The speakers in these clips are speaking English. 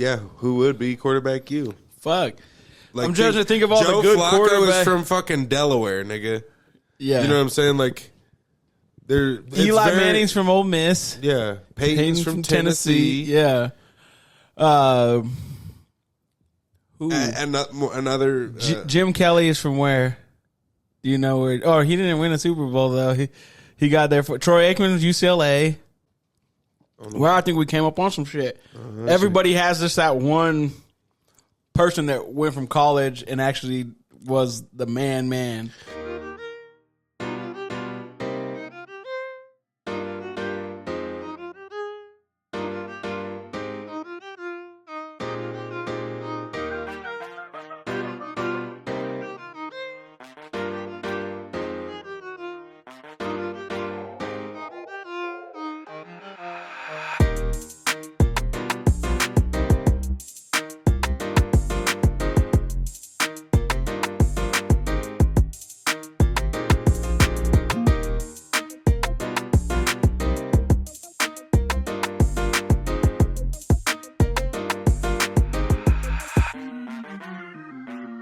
Yeah, who would be quarterback you? Fuck. Like, I'm trying to think of all Joe the good Flacco quarterbacks. is from fucking Delaware, nigga. Yeah. You know what I'm saying? Like, Eli Manning's from Ole Miss. Yeah. Peyton's from Tennessee. Yeah. Another. Jim Kelly is from where? Do you know where? Oh, he didn't win a Super Bowl, though. He got there for Troy Aikman's UCLA. Well, I think we came up on some shit. Everybody has just that one person that went from college and actually was the man.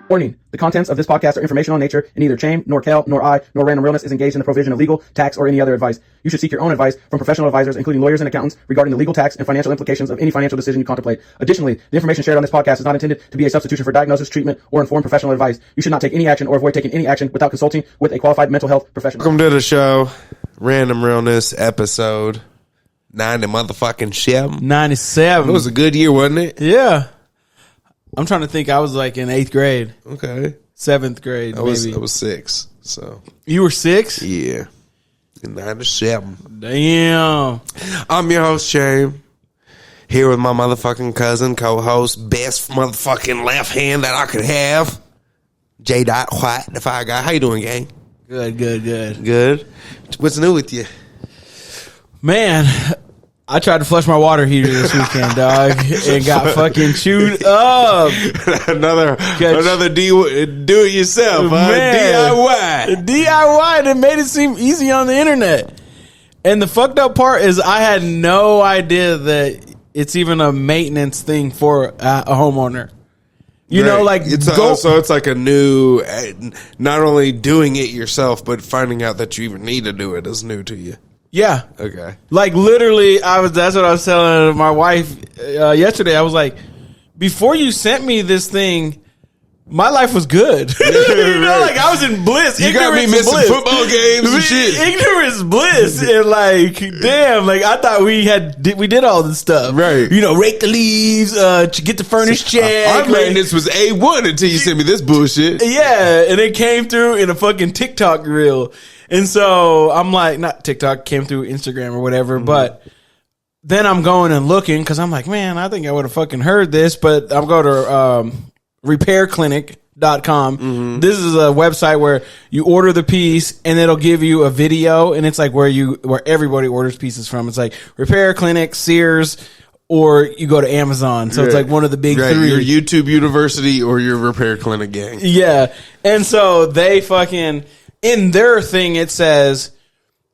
Warning, the contents of this podcast are informational in nature, and neither Chaim, nor Kel, nor I, nor Random Realness is engaged in the provision of legal, tax, or any other advice. You should seek your own advice from professional advisors, including lawyers and accountants, regarding the legal, tax, and financial implications of any financial decision you contemplate. Additionally, the information shared on this podcast is not intended to be a substitution for diagnosis, treatment, or informed professional advice. You should not take any action or avoid taking any action without consulting with a qualified mental health professional. Welcome to the show. Random Realness episode 90 motherfucking 7. 97. It was a good year, wasn't it? Yeah. I'm trying to think. I was like in 8th grade. Okay. 7th grade, maybe. I was 6. So You were 6? yeah, in 97. Damn. I'm your host, Shane. Here with my motherfucking cousin, co-host, best motherfucking left hand that I could have, J. White, the fire guy. How you doing, gang? Good. Good. What's new with you? Man, I tried to flush my water heater this weekend, dog, and got fucking chewed up. another do it yourself, DIY. DIY that made it seem easy on the internet. And the fucked up part is I had no idea that it's even a maintenance thing for a homeowner. You know, like so it's like a new, not only doing it yourself, but finding out that you even need to do it is new to you. Yeah. Okay. Like literally, that's what I was telling my wife yesterday. I was like, before you sent me this thing, my life was good. You know, like I was in bliss. You got me missing football games and shit. Ignorance bliss. And like, damn, like I thought we did all this stuff. Right. You know, rake the leaves, get the furnace check. Our maintenance was A1 until you sent me this bullshit. Yeah. And it came through in a fucking TikTok reel. And so I'm like, not TikTok, came through Instagram or whatever, but then I'm going and looking because I'm like, man, I think I would have fucking heard this, but I'm going to repairclinic.com. This is a website where you order the piece and it'll give you a video, and it's like where everybody orders pieces from. It's like Repair Clinic, Sears, or you go to Amazon. So it's like one of the big three. Your YouTube University or your Repair Clinic gang. Yeah. And so they fucking... In their thing, it says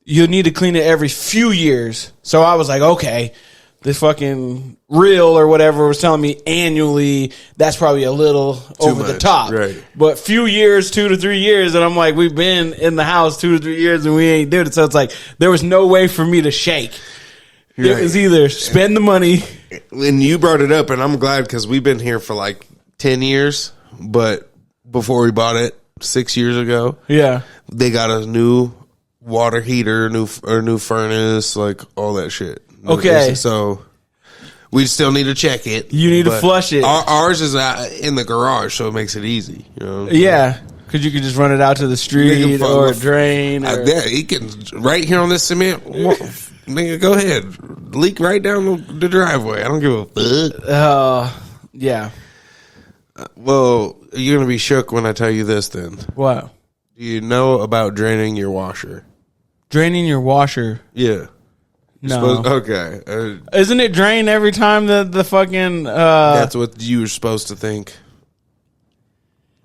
you need to clean it every few years. So I was like, okay, this fucking reel or whatever was telling me annually. That's probably a little over the top. Right. But few years, 2 to 3 years. And I'm like, we've been in the house 2 to 3 years and we ain't did it. So it's like, there was no way for me to shake. Right. It was either spend the money. And you brought it up, and I'm glad because we've been here for like 10 years. But before we bought it, 6 years ago, yeah, they got a new water heater, new furnace, like all that shit. Okay, so we still need to check it. You need to flush it. Ours is in the garage, so it makes it easy. You know? Yeah, because you could just run it out to the street or a drain. Yeah, he can right here on this cement. Nigga, go ahead, leak right down the driveway. I don't give a fuck. Yeah. Well, you're gonna be shook when I tell you this. Then what? Do you know about draining your washer? Draining your washer? Yeah. No. Okay. Isn't it drained every time the fucking? That's what you were supposed to think.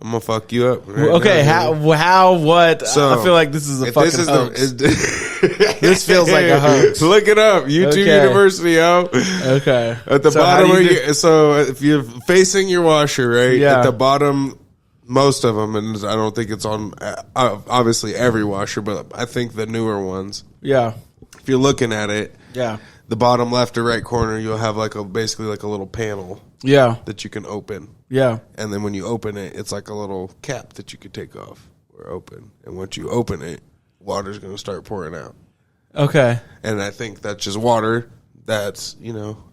I'm gonna fuck you up. Okay, what? So, I feel like this is a fucking hoax. This feels like a hoax. Look it up. YouTube University, yo. Okay. At the bottom of so if you're facing your washer, right? Yeah. At the bottom, most of them, and I don't think it's on obviously every washer, but I think the newer ones. Yeah. If you're looking at it, Yeah. the bottom left or right corner, you'll have basically like a little panel. Yeah. That you can open. Yeah. And then when you open it, it's like a little cap that you could take off or open. And once you open it, water's going to start pouring out. Okay. And I think that's just water. That's,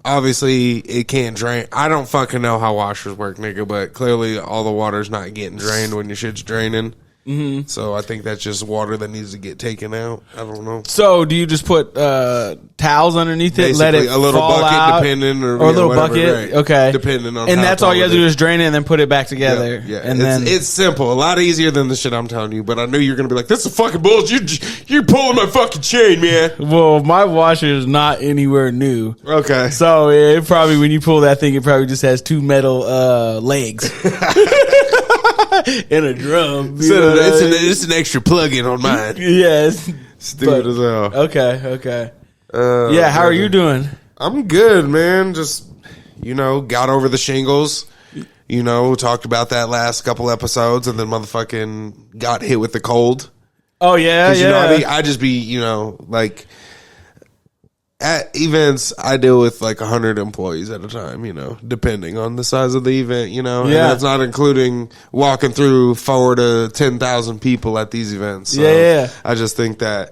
obviously it can't drain. I don't fucking know how washers work, nigga, but clearly all the water's not getting drained when your shit's draining. Mm-hmm. So I think that's just water that needs to get taken out. I don't know. So do you just put towels underneath it, basically, let it a little fall bucket, out, depending, or a little whatever, bucket? right. Okay, depending on. And how that's all you have to tall do it is drain it and then put it back together. Yeah, and it's simple, a lot easier than the shit I'm telling you. But I knew you're gonna be like, "This is fucking bullshit. You're pulling my fucking chain, man." Well, my washer is not anywhere new. Okay, so it probably when you pull that thing, it probably just has two metal legs. In a drum. It's an extra plug-in on mine. Yes. Stupid as hell. Okay. How are you doing? I'm good, man. Just, got over the shingles. Talked about that last couple episodes, and then motherfucking got hit with the cold. Oh, yeah, yeah. I just be, at events, I deal with like 100 employees at a time, depending on the size of the event, and that's not including walking through 4,000 to 10,000 people at these events. So yeah. I just think that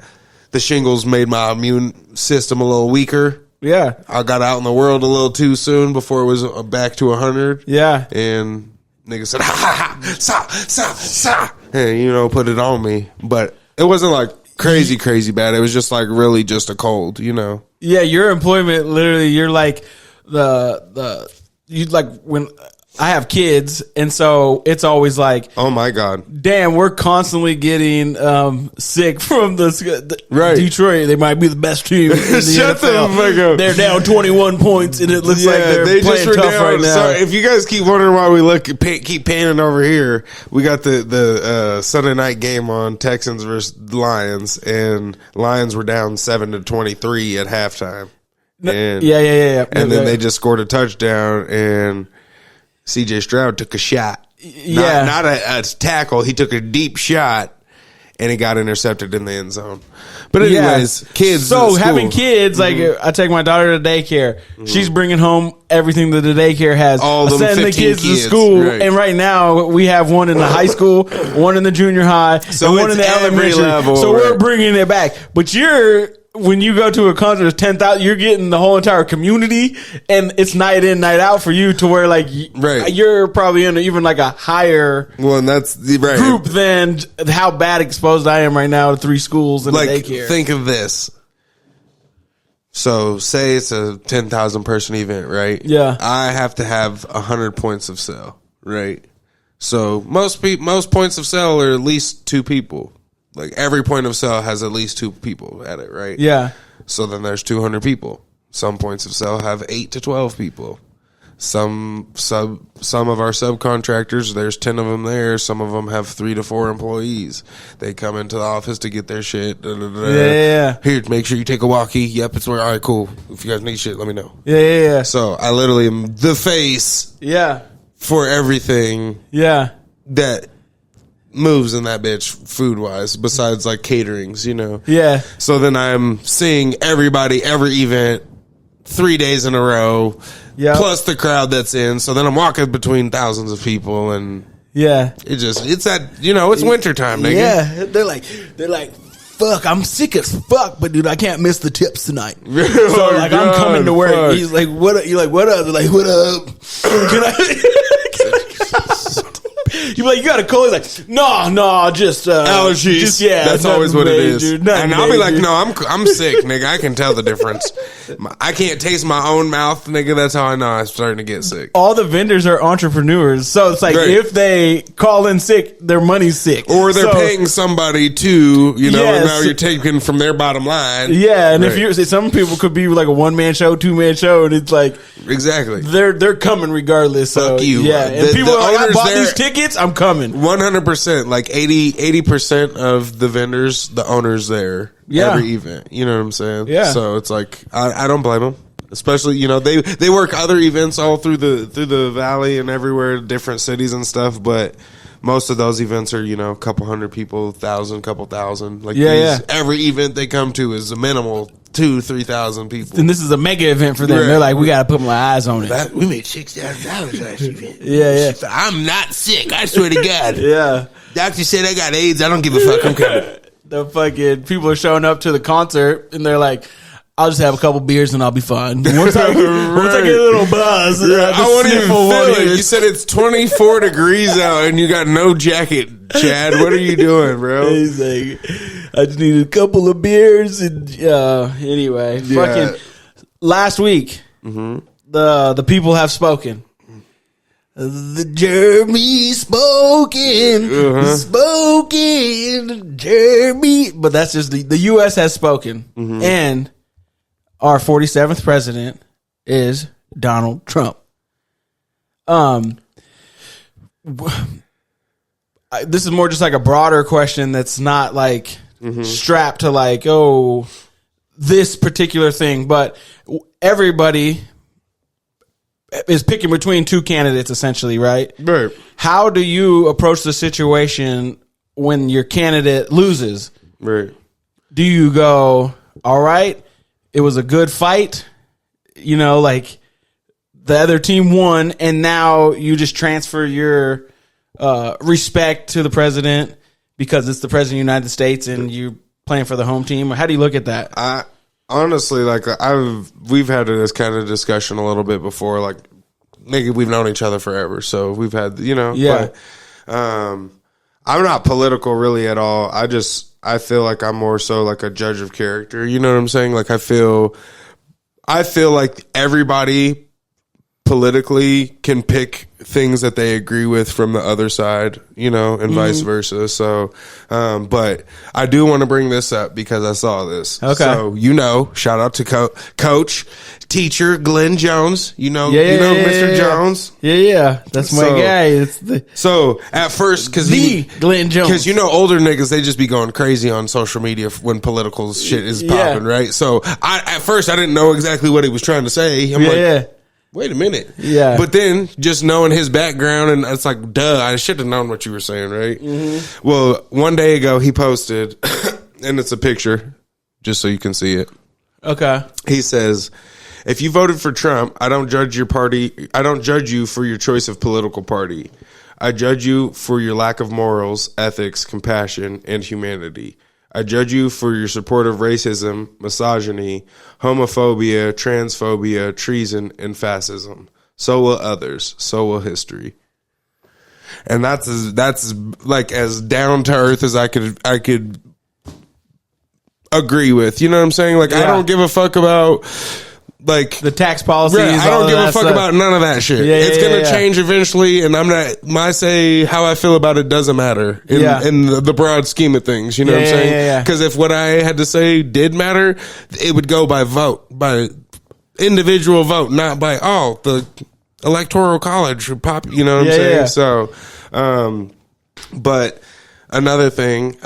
the shingles made my immune system a little weaker. Yeah. I got out in the world a little too soon before it was back to 100. Yeah. And niggas said, ha, sa, and, put it on me. But it wasn't like crazy bad. It was just like really just a cold, Yeah, your employment literally, you're like you like when I have kids, and so it's always like, oh my god, damn, we're constantly getting sick from the right. Detroit. They might be the best team in the Shut NFL. The fuck up. They're down 21 points, and it looks like they're playing tough down right now. So if you guys keep wondering why we keep panning over here, we got the Sunday night game on, Texans versus Lions, and Lions were down 7-23 at halftime. And, yeah. And then they just scored a touchdown, and CJ Stroud took a shot. Not a tackle. He took a deep shot, and it got intercepted in the end zone. But anyways, kids. So having kids, like I take my daughter to daycare. She's bringing home everything that the daycare has. All them sending the 15 kids to school. Right. And right now we have one in the high school, one in the junior high, so and one in the elementary level. So we're bringing it back. But when you go to a concert, it's 10,000. You're getting the whole entire community, and it's night in, night out for you. To where like you're probably in even like a higher and that's the group than how bad exposed I am right now to 3 schools and like, a daycare. Think of this. So say it's a 10,000 person event, right? Yeah. I have to have 100 points of sale, right? So most points of sale are at least 2 people. Like every point of sale has at least 2 people at it, right? Yeah. So then there's 200 people. Some points of sale have 8 to 12 people. Some of our subcontractors, there's 10 of them there. Some of them have 3 to 4 employees. They come into the office to get their shit. Yeah. Here, make sure you take a walkie. Yep, it's where. All right, cool. If you guys need shit, let me know. Yeah. So I literally am the face. Yeah. For everything. Yeah. That moves in that bitch food wise, besides like caterings, Yeah. So then I'm seeing everybody, every event, 3 days in a row. Yeah. Plus the crowd that's in. So then I'm walking between thousands of people, and it's that it's wintertime, nigga. Yeah. They're like, fuck, I'm sick as fuck, but dude, I can't miss the tips tonight. So like, I'm coming to work. Fuck. He's like, what? You're like, what up? They're like, what up? Can I? You're like, you got a cold? He's like, no, just allergies. That's always what it is. And I'll be like, no, I'm sick, nigga. I can tell the difference. I can't taste my own mouth, nigga. That's how I know I'm starting to get sick. All the vendors are entrepreneurs, so it's like if they call in sick, their money's sick, or they're paying somebody to, and now you're taking from their bottom line. Yeah, and if you're, some people could be like a 1-man show, 2-man show, and it's like exactly they're coming regardless. Fuck so you. Yeah, and people are like, I bought these tickets. tickets, I'm coming. 100%. Like 80% of the vendors, the owners there. Yeah. Every event. You know what I'm saying? Yeah. So it's like, I don't blame them. Especially, you know, they work other events all through the valley and everywhere, different cities and stuff, but most of those events are, you know, a couple hundred people, couple thousand. Like every event they come to is a minimal 2,000-3,000 people. And this is a mega event for them. Right. They're like, we got to put my eyes on it. We made $6,000 last event. Yeah. I'm not sick. I swear to God. Yeah. Doctor said I got AIDS. I don't give a fuck. I'm coming. The fucking people are showing up to the concert and they're like, I'll just have a couple beers and I'll be fine. Once I get a little buzz, I won't even feel it. You said it's 24 degrees out and you got no jacket, Chad. What are you doing, bro? He's like, I just need a couple of beers and anyway, fucking last week, the people have spoken. The Jeremy spoken, Jeremy. But that's just the U.S. has spoken, and our 47th president is Donald Trump. This is more just like a broader question that's not like strapped to like, oh, this particular thing, but everybody is picking between two candidates essentially, right? Right. How do you approach the situation when your candidate loses? Right. Do you go, all right, it was a good fight, you know, like the other team won, and now you just transfer your respect to the president because it's the president of the United States and you're playing for the home team? How do you look at that? I honestly, like, we've had this kind of discussion a little bit before. Like, nigga, we've known each other forever, so we've had, you know. Yeah. But, I'm not political really at all. I feel like I'm more so like a judge of character. You know what I'm saying? Like, I feel like everybody politically can pick things that they agree with from the other side, you know, and vice versa. So, but I do want to bring this up because I saw this. Okay. So, you know, shout out to coach, teacher Glenn Jones. You know, Mr. Jones. Yeah. That's my guy. It's so at first, because Glenn Jones. Because, you know, older niggas, they just be going crazy on social media when political shit is popping, right? So at first I didn't know exactly what he was trying to say. I'm like, wait a minute. Yeah. But then just knowing his background, and it's like, duh, I should have known what you were saying, right? Mm-hmm. Well, one day ago he posted, and it's a picture, just so you can see it. Okay. He says, if you voted for Trump, I don't judge your party. I don't judge you for your choice of political party. I judge you for your lack of morals, ethics, compassion, and humanity. I judge you for your support of racism, misogyny, homophobia, transphobia, treason, and fascism. So will others. So will history. And that's like as down to earth as I could agree with. You know what I'm saying? Like, I don't give a fuck about like the tax policies. Right, I don't give a fuck about none of that shit. It's gonna change eventually, and I'm not. My say how I feel about it doesn't matter in the broad scheme of things. You know what I'm saying? Because if what I had to say did matter, it would go by vote, by individual vote, not by the electoral college pop. You know what I'm saying? Yeah. So, but another thing,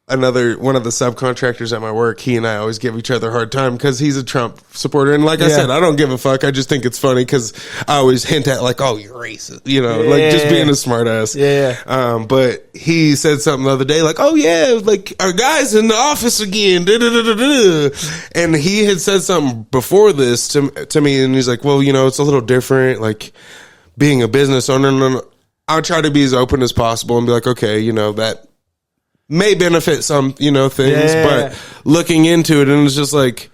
one of the subcontractors at my work, he and I always give each other a hard time because he's a Trump supporter. And like I said, I don't give a fuck. I just think it's funny because I always hint at like, oh, you're racist, you know, like just being a smart ass. Yeah. But he said something the other day like, oh yeah, like our guy's in the office again. And he had said something before this to me, and he's like, well, you know, it's a little different, like being a business owner. And I'll try to be as open as possible and be like, okay, you know, that may benefit some, you know, things, but looking into it, and it's just like,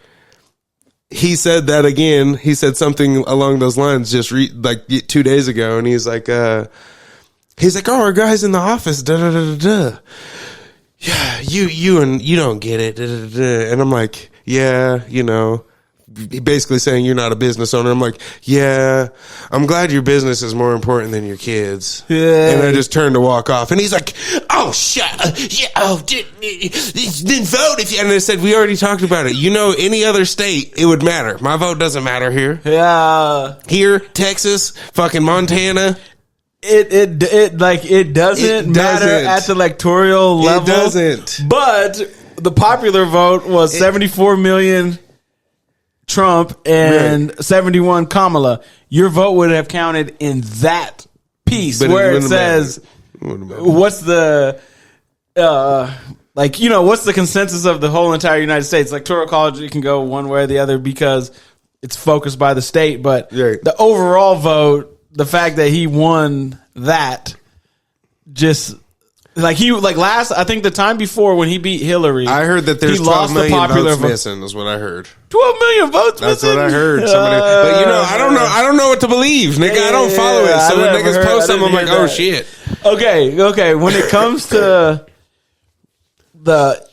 he said that again. He said something along those lines just like 2 days ago, and he's like, oh, our guy's in the office, yeah, you don't get it, and I'm like, yeah, you know, basically saying you're not a business owner. I'm like, yeah, I'm glad your business is more important than your kids. Yeah. And I just turned to walk off, and he's like, oh, then vote if you. And I said, we already talked about it. You know, any other state, it would matter. My vote doesn't matter here. Yeah. Here, Texas, fucking Montana, it doesn't matter at the electoral level. It doesn't. But the popular vote was 74 million Trump and 71 Kamala. Your vote would have counted in that piece where it says, what's the what's the consensus of the whole entire United States? Electoral college, it can go one way or the other because it's focused by the state, but the overall vote, the fact that he won that, just I think the time before when he beat Hillary, I heard that there's 12 million votes missing. Is what I heard. 12 million votes missing. That's what I heard. But I don't know what to believe, nigga. I don't follow it. So when niggas post something, I'm like, oh shit. Okay. When it comes to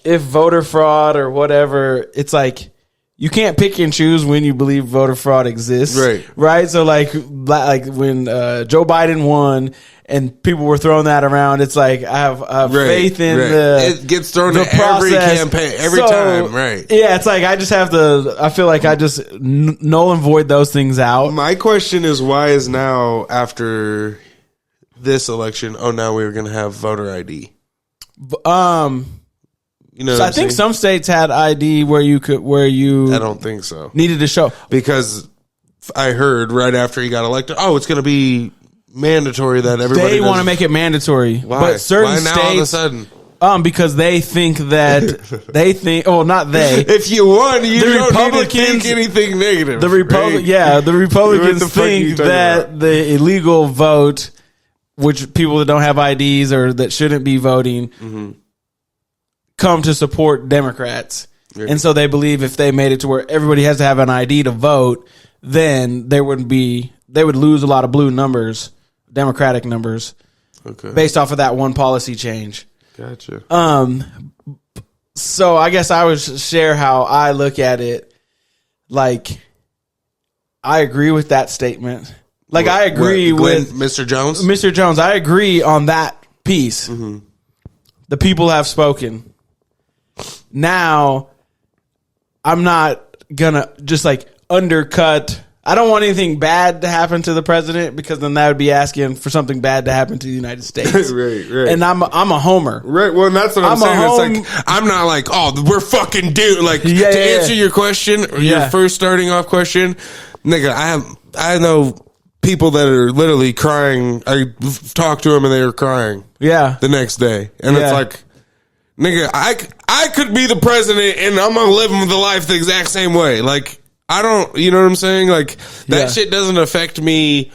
if voter fraud or whatever, it's like you can't pick and choose when you believe voter fraud exists. Right. So like when Joe Biden won and people were throwing that around, it's like I have faith in it gets thrown in every campaign every time. Right. Yeah. It's like I feel like I just null and void those things out. My question is, why is now after this election? Oh, now we're going to have voter ID. So I think some states had ID where you I don't think so. Needed to show, because I heard right after he got elected, it's going to be mandatory that everybody. They want to make it mandatory. Why? But certain Why now states, all of a sudden? Because they think that not they. If you won, you don't need to think anything negative. The Republicans think that the illegal vote, which people that don't have IDs or that shouldn't be voting, come to support Democrats. And so they believe if they made it to where everybody has to have an ID to vote, then they would lose a lot of blue numbers, Democratic numbers, based off of that one policy change. Gotcha. So I guess I would share how I look at it. Like, I agree with that statement. Like, I agree with Mr. Jones. Mr. Jones, I agree on that piece. The people have spoken. Now, I'm not gonna just undercut. I don't want anything bad to happen to the president, because then that would be asking for something bad to happen to the United States. right. And I'm a homer. Right. Well, that's what I'm saying. It's like, I'm not like, we're fucking dude. Like, to answer your question, or your first starting off question, nigga, I know people that are literally crying. I talked to them and they were crying. Yeah. The next day. And it's like, nigga, I could be the president and I'm gonna live the life the exact same way. Like, I don't, you know what I'm saying? Like, that shit doesn't affect me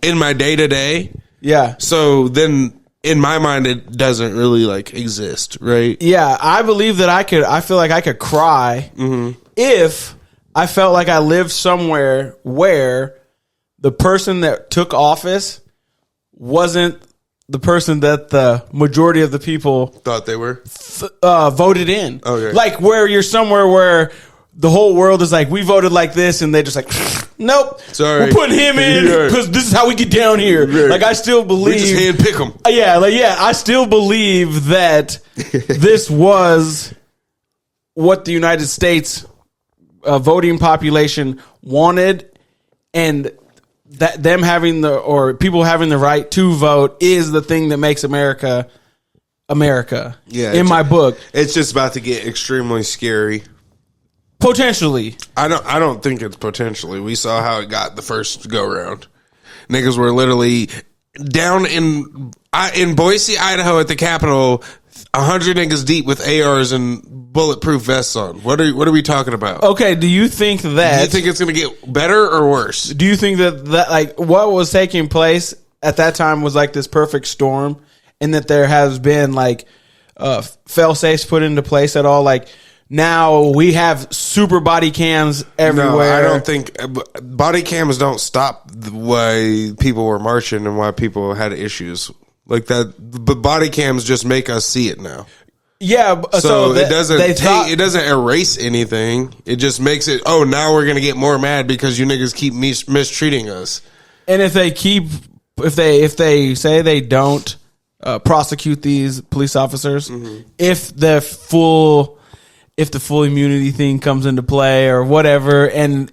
in my day to day. Yeah. So then, in my mind, it doesn't really exist, right? Yeah, I believe that I feel like I could cry if I felt like I lived somewhere where the person that took office wasn't the person that the majority of the people thought they were voted in. Okay. Like, where you're somewhere where the whole world is like, we voted like this, and they just nope. Sorry, we're putting him in because this is how we get down here. Right. Like, I still believe, we just handpick him. I still believe that this was what the United States voting population wanted, and that them having people having the right to vote is the thing that makes America. Yeah, in my book, it's just about to get extremely scary. Potentially. I don't think it's potentially. We saw how it got the first go round. Niggas were literally down in Boise, Idaho at the Capitol, 100 niggas deep with ARs and bulletproof vests on. What are we talking about? Okay, do you think it's going to get better or worse? Do you think that what was taking place at that time was this perfect storm, and that there has been fail safes put into place at all? Now we have super body cams everywhere. No, I don't think body cams don't stop why people were marching and why people had issues like that. But body cams just make us see it now. Yeah, so it doesn't erase anything. It just makes it. Oh, now we're gonna get more mad because you niggas keep mistreating us. And if they say they don't prosecute these police officers, if if the full immunity thing comes into play or whatever, and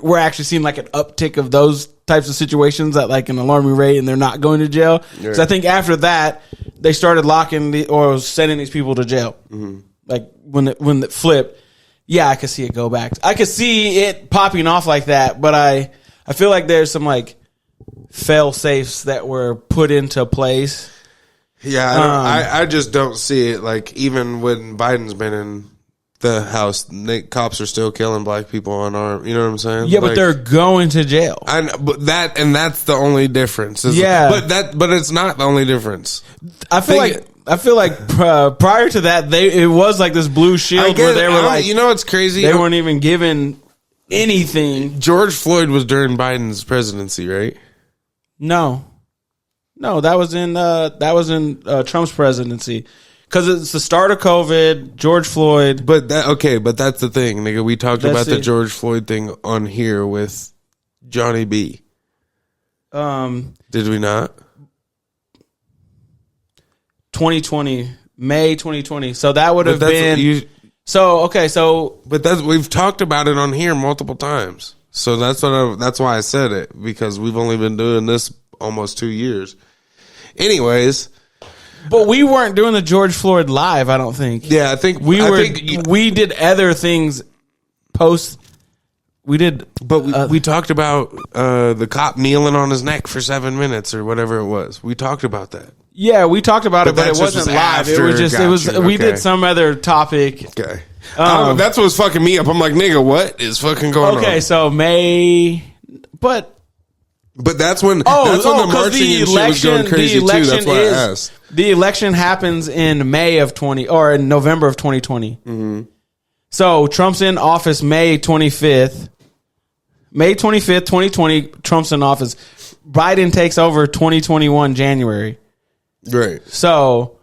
we're actually seeing like an uptick of those types of situations at like an alarming rate, and they're not going to jail. Right. So I think after that, they started locking or sending these people to jail. Mm-hmm. Like when it flipped, yeah, I could see it go back. I could see it popping off like that, but I feel like there's some like fail safes that were put into place. Yeah, I just don't see it. Like even when Biden's been in the house, cops are still killing black people unarmed. You know what I'm saying? Yeah, but they're going to jail. I know, but that's the only difference. But it's not the only difference. I feel like prior to that, it was like this blue shield where they were like, you know what's crazy? They weren't even given anything. George Floyd was during Biden's presidency, right? No, that was in Trump's presidency. Because it's the start of COVID, George Floyd. But that's the thing, nigga. We talked about the George Floyd thing on here with Johnny B. Did we not? 2020, May 2020. So that would have been. But we've talked about it on here multiple times. So that's why I said it, because we've only been doing this almost 2 years. Anyways. But we weren't doing the George Floyd live, I don't think. Yeah, I think we did other things post. We did, but we talked about the cop kneeling on his neck for 7 minutes or whatever it was. We talked about that. Yeah, we talked about it, but it wasn't live. We did some other topic. Okay, that's what was fucking me up. I'm like, nigga, what is fucking going on? Okay, so May, but that's when the marching and shit was going crazy too. That's why I asked. The election happens in May of 20 or in November of 2020. Mm-hmm. So Trump's in office May 25th. May 25th, 2020, Trump's in office. Biden takes over 2021 January. Right. So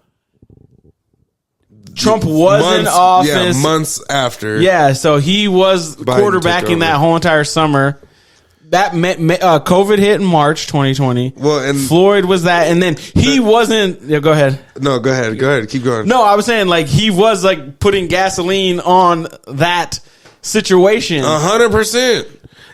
Trump was in office. Yeah, months after. Yeah, so he was quarterbacking that whole entire summer. That COVID hit in March 2020. Well, and Floyd was that, and then he wasn't. Yeah, go ahead. No, go ahead. Keep going. No, I was saying like he was like putting gasoline on that situation. 100%.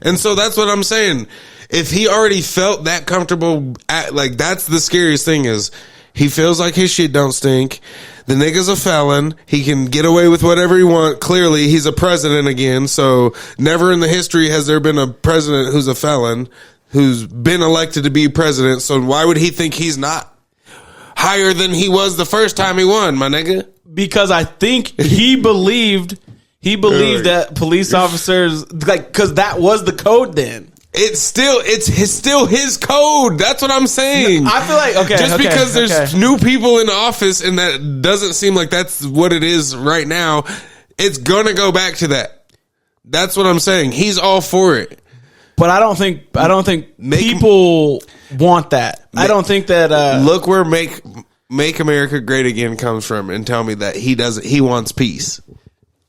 And so that's what I'm saying. If he already felt that comfortable, that's the scariest thing is he feels like his shit don't stink. The nigga's a felon. He can get away with whatever he wants. Clearly, he's a president again. So never in the history has there been a president who's a felon, who's been elected to be president. So why would he think he's not higher than he was the first time he won, my nigga? Because I think he believed that police officers, because that was the code then. It's still his code. That's what I'm saying. I feel like because there's new people in office and that doesn't seem like that's what it is right now. It's gonna go back to that. That's what I'm saying. He's all for it. But I don't think people want that. I don't think that. Look where Make America Great Again comes from, and tell me that he wants peace.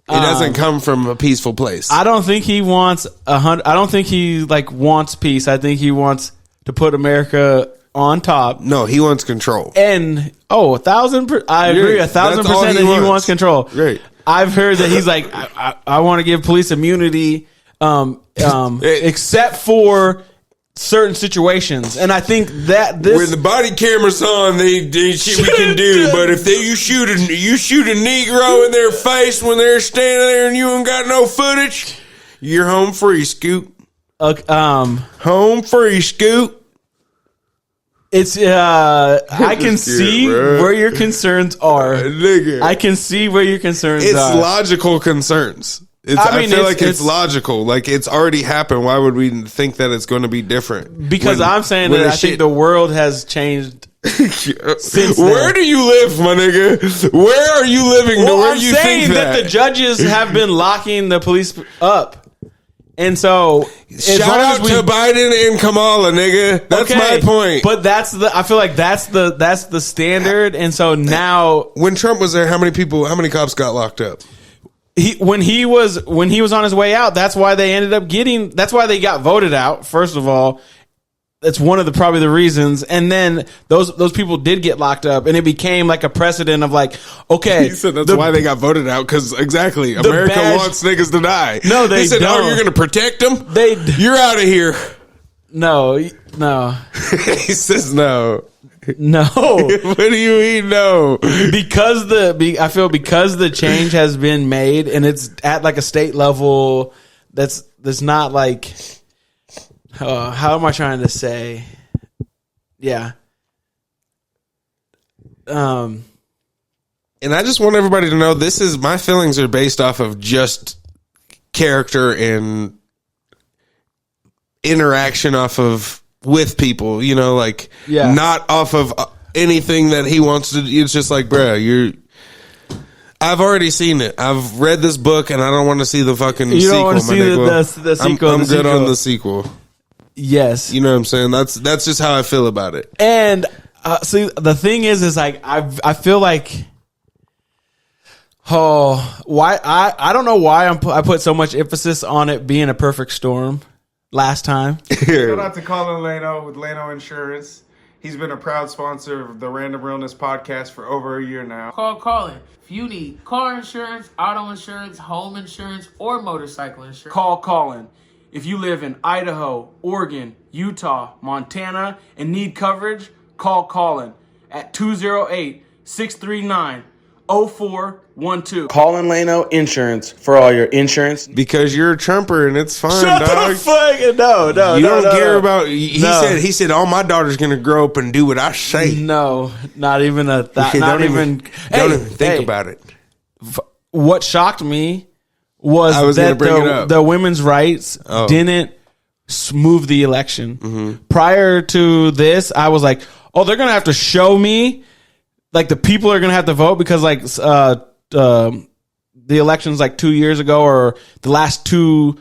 It doesn't come from a peaceful place. I don't think he wants I don't think he wants peace. I think he wants to put America on top. No, he wants control. And 1,000%, I agree 1,000% that he wants control. Right. I've heard that he's like, I want to give police immunity, except for certain situations, and I think that when the body camera's on, they shit we can do. But if you shoot a Negro in their face when they're standing there and you ain't got no footage, you're home free, Scoot. Home free, Scoot. It's I can see where your concerns are. Nigga. I can see where your concerns are. It's logical concerns. I feel like it's logical. Like it's already happened. Why would we think that it's going to be different? Because I'm saying that I think the world has changed since then. Where do you live, my nigga? Where are you living? I'm saying that the judges have been locking the police up. And so shout out to Biden and Kamala, nigga. That's my point. But I feel like that's the standard. And so now when Trump was there, how many cops got locked up? When he was on his way out, that's why they got voted out, first of all. that's one of the probably the reasons. And then those people did get locked up, and it became like a precedent of like, okay, He said that's why they got voted out, because exactly, America wants niggas to die. No, they He said, don't. "Oh, you're going to protect them? They You're out of here." no. He says no. No. What do you mean no? Because I feel because the change has been made and it's at like a state level, that's not like, how am I trying to say? Yeah. And I just want everybody to know my feelings are based off of just character and interaction with people, like not off of anything that he wants to. It's just like, bruh, I've already seen it. I've read this book and I don't want to see the fucking sequel. You don't want to see the sequel. I'm good on the sequel. Yes. You know what I'm saying? That's just how I feel about it. And see, the thing is like I feel like, why I don't know why I put so much emphasis on it being a perfect storm last time. Shout out to Colin Lano with Lano Insurance. He's been a proud sponsor of the Random Realness podcast for over a year now. Call Colin if you need car insurance, auto insurance, home insurance, or motorcycle insurance. Call Colin. If you live in Idaho, Oregon, Utah, Montana, and need coverage, call Colin at 208-639-0412. Colin Lano Insurance for all your insurance. Because you're a Trumper and it's fine, Shut dog. the fuck! No. You don't care about. He said, "Oh, my daughter's gonna grow up and do what I say." No, not even a thought. Don't even think about it. What shocked me was I was that gonna bring it up. the women's rights didn't move the election. Mm-hmm. Prior to this, I was like, "Oh, they're gonna have to show me." Like the people are gonna have to vote because like the elections like 2 years ago or the last two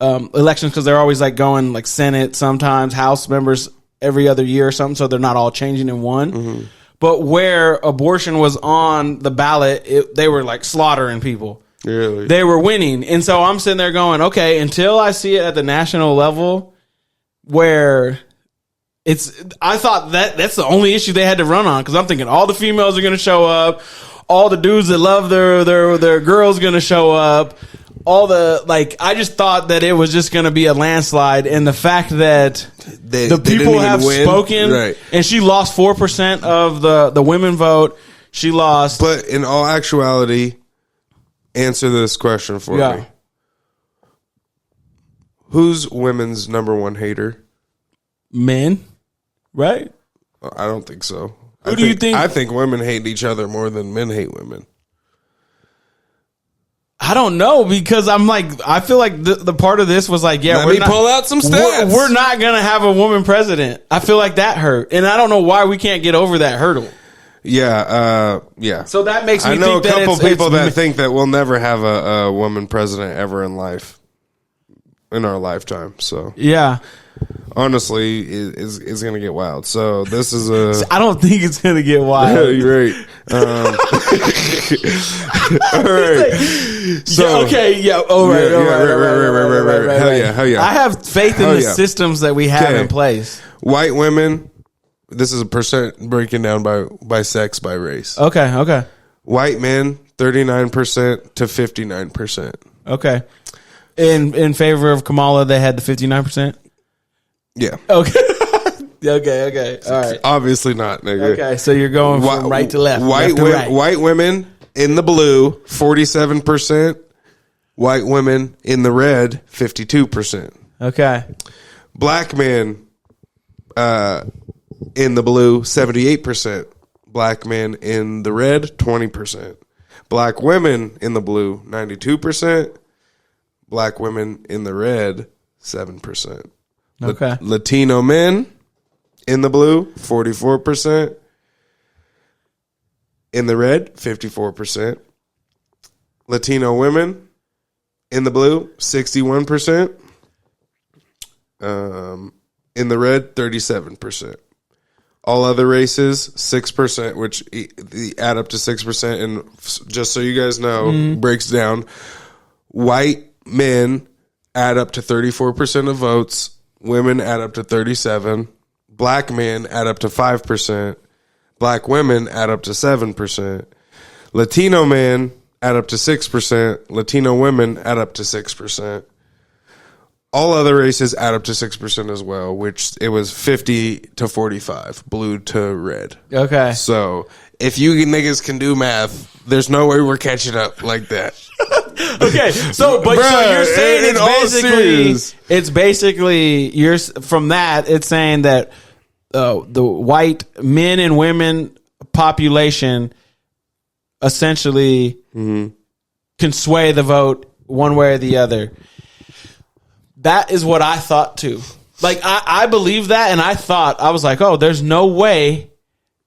elections, because they're always like going like Senate, sometimes House members every other year or something, so they're not all changing in one. Mm-hmm. But where abortion was on the ballot, they were like slaughtering people. Really? They were winning, and so I'm sitting there going, okay, until I see it at the national level where. I thought that's the only issue they had to run on, because I'm thinking all the females are going to show up, all the dudes that love their girls going to show up, I just thought that it was just going to be a landslide, and the fact that the people have spoken, right. And she lost 4% of the women vote, she lost. But in all actuality, answer this question for me: who's women's number one hater? Men. Right? I don't think so. Who do you think? I think women hate each other more than men hate women. I don't know, because I'm like, I feel like the part of this was like, Let me pull out some stats. We're not going to have a woman president. I feel like that hurt. And I don't know why we can't get over that hurdle. Yeah. So that makes me I know think a couple that people that think that we'll never have a woman president ever in our lifetime. So yeah. Honestly, it's going to get wild. So this is I don't think it's going to get wild. You're right. All right. So okay. Yeah. All right. Right. Hell yeah. I have faith in the systems that we have in place. White women. This is a percent breaking down by sex, by race. Okay. White men, 39% to 59%. Okay. In favor of Kamala, they had the 59%. Yeah. Okay. Okay. All right. Obviously not, nigga. Okay, so you're going from right to left. White women in the blue, 47%. White women in the red, 52%. Okay. Black men in the blue, 78%. Black men in the red, 20%. Black women in the blue, 92%. Black women in the red, 7%. Okay. Latino men in the blue, 44%. In the red, 54%. Latino women in the blue, 61%. In the red, 37%. All other races, 6%, which add up to 6%. And just so you guys know, breaks down. White men add up to 34% of votes. women add up to 37%. Black men add up to 5%. Black women add up to 7%. Latino men add up to 6%. Latino women add up to 6%. All other races add up to 6% as well, which it was 50 to 45, blue to red. Okay. So if you niggas can do math, there's no way we're catching up like that. Okay, so so you're saying it's basically you're from that it's saying that the white men and women population essentially can sway the vote one way or the other. That is what I thought too. Like I believe that, and I was like, oh, there's no way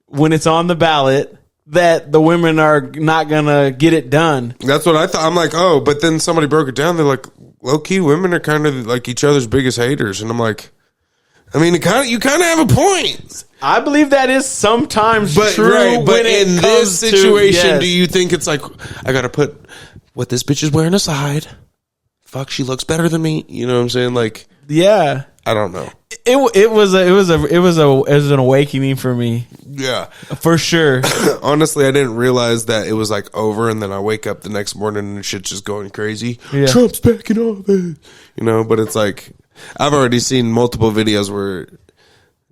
when it's on the ballot that the women are not gonna get it done. That's what I thought. I'm like, oh, but then somebody broke it down. They're like, low key, women are kind of like each other's biggest haters, and I'm like, I mean, you kind of have a point. I believe that is sometimes true. Right, but in this situation, yes. do you think it's like I gotta put what this bitch is wearing aside? Fuck, she looks better than me. You know what I'm saying? Like, yeah, I don't know. It was an awakening for me. Yeah, for sure. Honestly, I didn't realize that it was like over, and then I wake up the next morning and shit's just going crazy. Yeah. Trump's backing off it, you know. But it's like I've already seen multiple videos where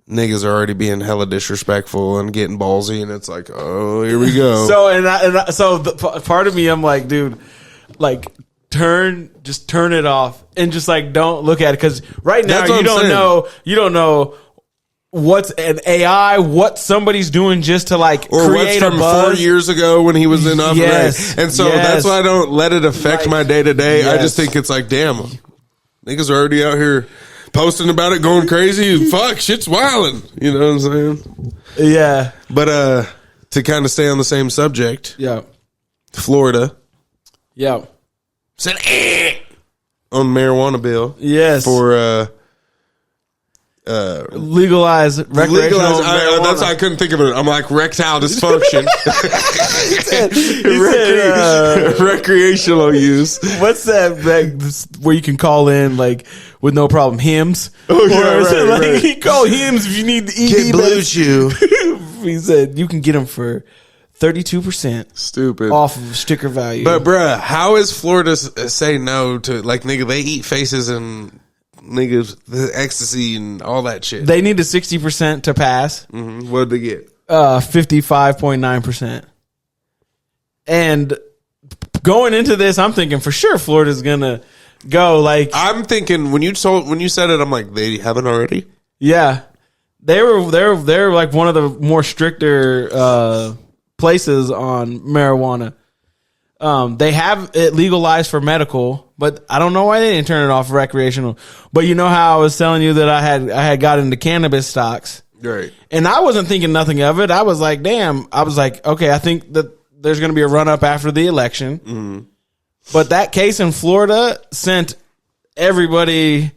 niggas are already being hella disrespectful and getting ballsy, and it's like, oh, here we go. So part of me, I'm like, dude, like. Just turn it off and just like don't look at it, because right now you don't know what's an AI, what somebody's doing just to like or create what's from a buzz. 4 years ago when he was in office. Yes, and so that's why I don't let it affect my day to day. I just think it's like, damn, niggas are already out here posting about it, going crazy. Fuck, shit's wilding. You know what I'm saying? Yeah. But to kind of stay on the same subject, yeah, Florida, yeah. said on marijuana bill. Yes. For legalize recreational marijuana. That's why I couldn't think of it. I'm like rectile dysfunction. Recreational use. What's that where you can call in like with no problem? Hymns. Oh yeah, right. You call hymns if you need the ED. Get Blue Chew. He said you can get them for 32% stupid off of sticker value. But bruh, how is Florida say no to, like, nigga, they eat faces and niggas, the ecstasy and all that shit. They need a 60% to pass. Mm-hmm. What'd they get? 55.9%. And going into this, I'm thinking for sure Florida's gonna go. Like, I'm thinking when you said it, I'm like, they haven't already. Yeah, they're like one of the more stricter places on marijuana. They have it legalized for medical, but I don't know why they didn't turn it off recreational. But you know how I was telling you that I had got into cannabis stocks, right? And I wasn't thinking nothing of it. I was like, damn. I was like, okay, I think that there's going to be a run up after the election. Mm-hmm. But that case in Florida sent everybody.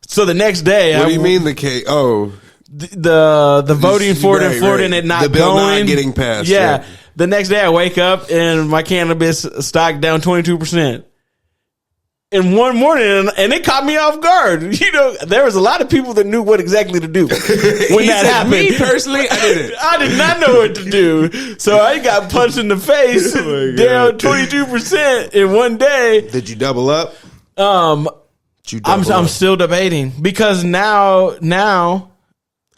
So the next day, what do you mean the case? Oh. The voting for it in Florida and it not the bill going, not getting passed. Yeah. Right. The next day I wake up and my cannabis stock down 22%. In one morning, and it caught me off guard. You know, there was a lot of people that knew what exactly to do when that happened. Me personally, I didn't. I did not know what to do, so I got punched in the face, down 22% in one day. Did you double up? I'm still debating because now.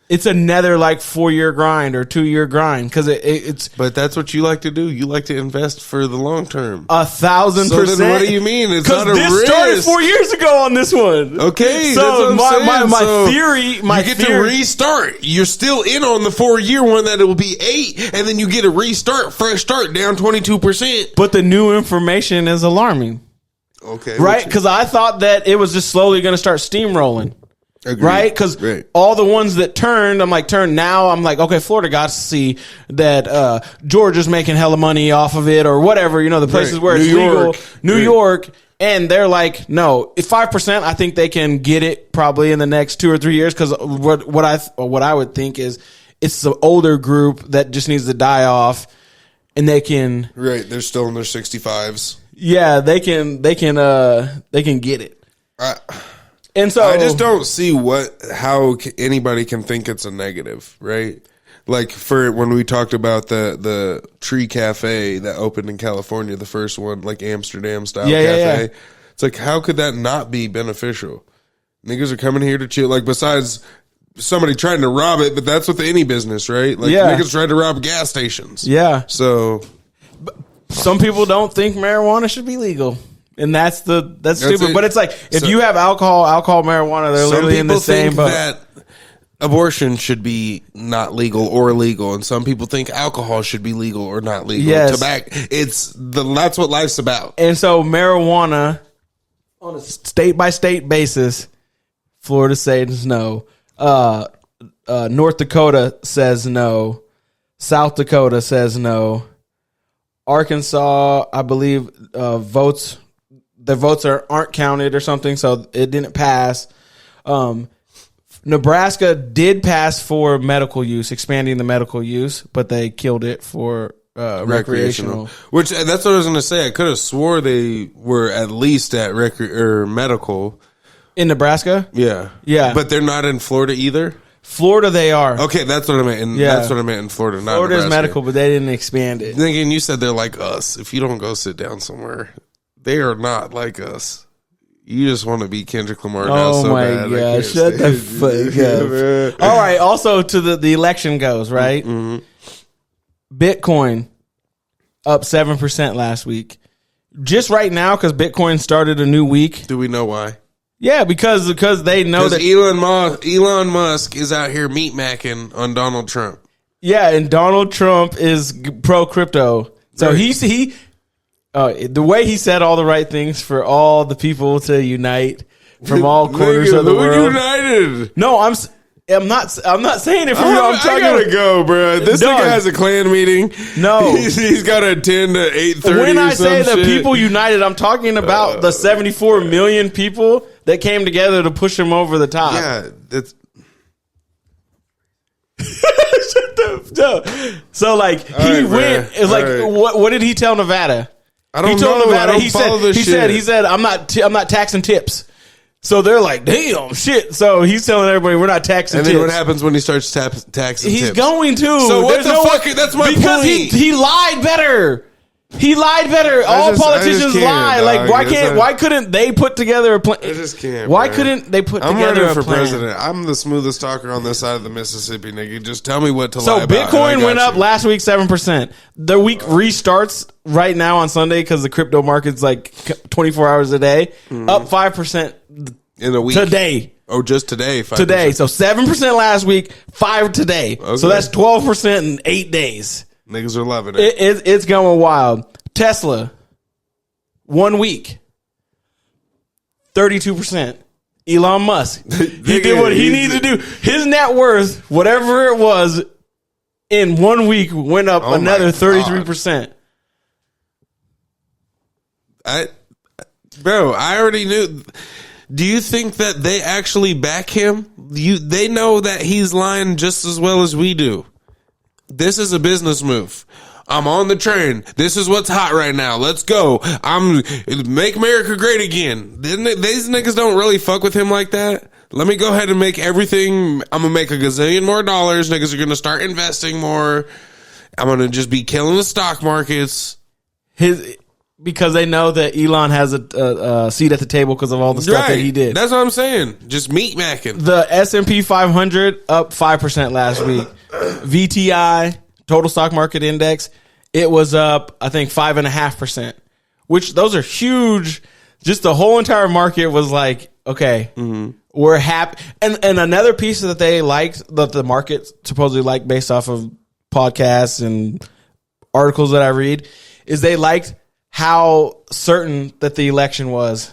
It's another like 4-year grind or 2-year grind because it's. But that's what you like to do. You like to invest for the long term. 1,000%. So then what do you mean? It's not a risk. This started 4 years ago on this one. Okay, so that's what I'm my theory, you get to restart. You're still in on the 4-year one that it will be 8, and then you get a restart, fresh start, down 22%. But the new information is alarming. Okay, right? Because I thought that it was just slowly going to start steamrolling. Agreed. Right? Because all the ones that turned, I'm like, now, I'm like, okay, Florida got to see that Georgia's making hella money off of it or whatever, you know, the places where it's legal. New York. And they're like, no, if 5%, I think they can get it probably in the next 2 or 3 years. Because what I would think is it's the older group that just needs to die off and they can. Right. They're still in their 65s. Yeah, they can get it. And so I just don't see how anybody can think it's a negative, right? Like for when we talked about the Tree Cafe that opened in California, the first one, like Amsterdam style cafe. Yeah. It's like, how could that not be beneficial? Niggas are coming here to chill. Like, besides somebody trying to rob it, but that's with any business, right? Like, niggas tried to rob gas stations. Yeah. So some people don't think marijuana should be legal. And that's stupid. it. But it's like, if you have alcohol, marijuana, they're literally in the same boat. That abortion should be not legal or legal, and some people think alcohol should be legal or not legal. Yes. Tobacco, that's what life's about. And so marijuana, on a state by state basis, Florida says no. North Dakota says no. South Dakota says no. Arkansas, I believe, votes aren't counted or something, so it didn't pass. Nebraska did pass for medical use, expanding the medical use, but they killed it for recreational. Which that's what I was going to say. I could have swore they were at least at medical In Nebraska? Yeah. Yeah. But they're not in Florida either? Florida, they are. Okay, that's what I meant. That's what I meant in Florida, not Florida is Nebraska. medical, but they didn't expand it. Then again, you said they're like us. If you don't go sit down somewhere, they are not like us. You just want to be Kendrick Lamar now so bad. Oh my God, shut the fuck up. All right, also to the election goes, right? Mm-hmm. Bitcoin up 7% last week. Just right now, because Bitcoin started a new week. Do we know why? Yeah, because they know that Elon Musk is out here meat macking on Donald Trump. Yeah, and Donald Trump is pro crypto. So Right. the way he said all the right things for all the people to unite from all corners of the world. United. No, I'm not saying it for you. I gotta go, bro. This Dog. nigga has a Klan meeting. No. he's got to attend at 8:30. When I say the shit. people united, I'm talking about the 74 million people that came together to push him over the top. Yeah, that's. So like he went. It's like what did he tell Nevada? I don't He told know. Nevada. I don't He follow said this shit. he said I'm not taxing tips. So they're like, damn, shit. So he's telling everybody we're not taxing And tips. then what happens when he starts taxing He's tips? going to. So what the fuck? That's my because point. he lied better. He lied better. All politicians can't, lie. dog. Like why couldn't they put together a plan? I just can't. Why bro. couldn't they put I'm together running a for plan? president. I'm the smoothest talker on this side of the Mississippi, nigga. Just tell me what to So lie about. Bitcoin went up last week 7%. The week restarts right now on Sunday because the crypto market's like 24 hours a day, up 5% in a week today. Oh, just today. 5%. Today, so 7% last week, 5 today. Okay. So that's 12% in 8 days. Niggas are loving it. It's going wild. Tesla, 1 week, 32%. Elon Musk, he did what he needed to do. His net worth, whatever it was, in 1 week went up another 33%. Bro, I already knew. Do you think that they actually back him? They know that he's lying just as well as we do. This is a business move. I'm on the train. This is what's hot right now. Let's go. Make America great again. These niggas don't really fuck with him like that. Let me go ahead and make everything. I'm going to make a gazillion more dollars. Niggas are going to start investing more. I'm going to just be killing the stock markets. Because they know that Elon has a seat at the table because of all the stuff that he did. That's what I'm saying. Just meat macking. The S&P 500 up 5% last week. VTI, total stock market index, it was up, I think, 5.5%, which those are huge. Just the whole entire market was like, okay, we're happy. And another piece that they liked, that the market supposedly liked based off of podcasts and articles that I read, is they liked how certain that the election was.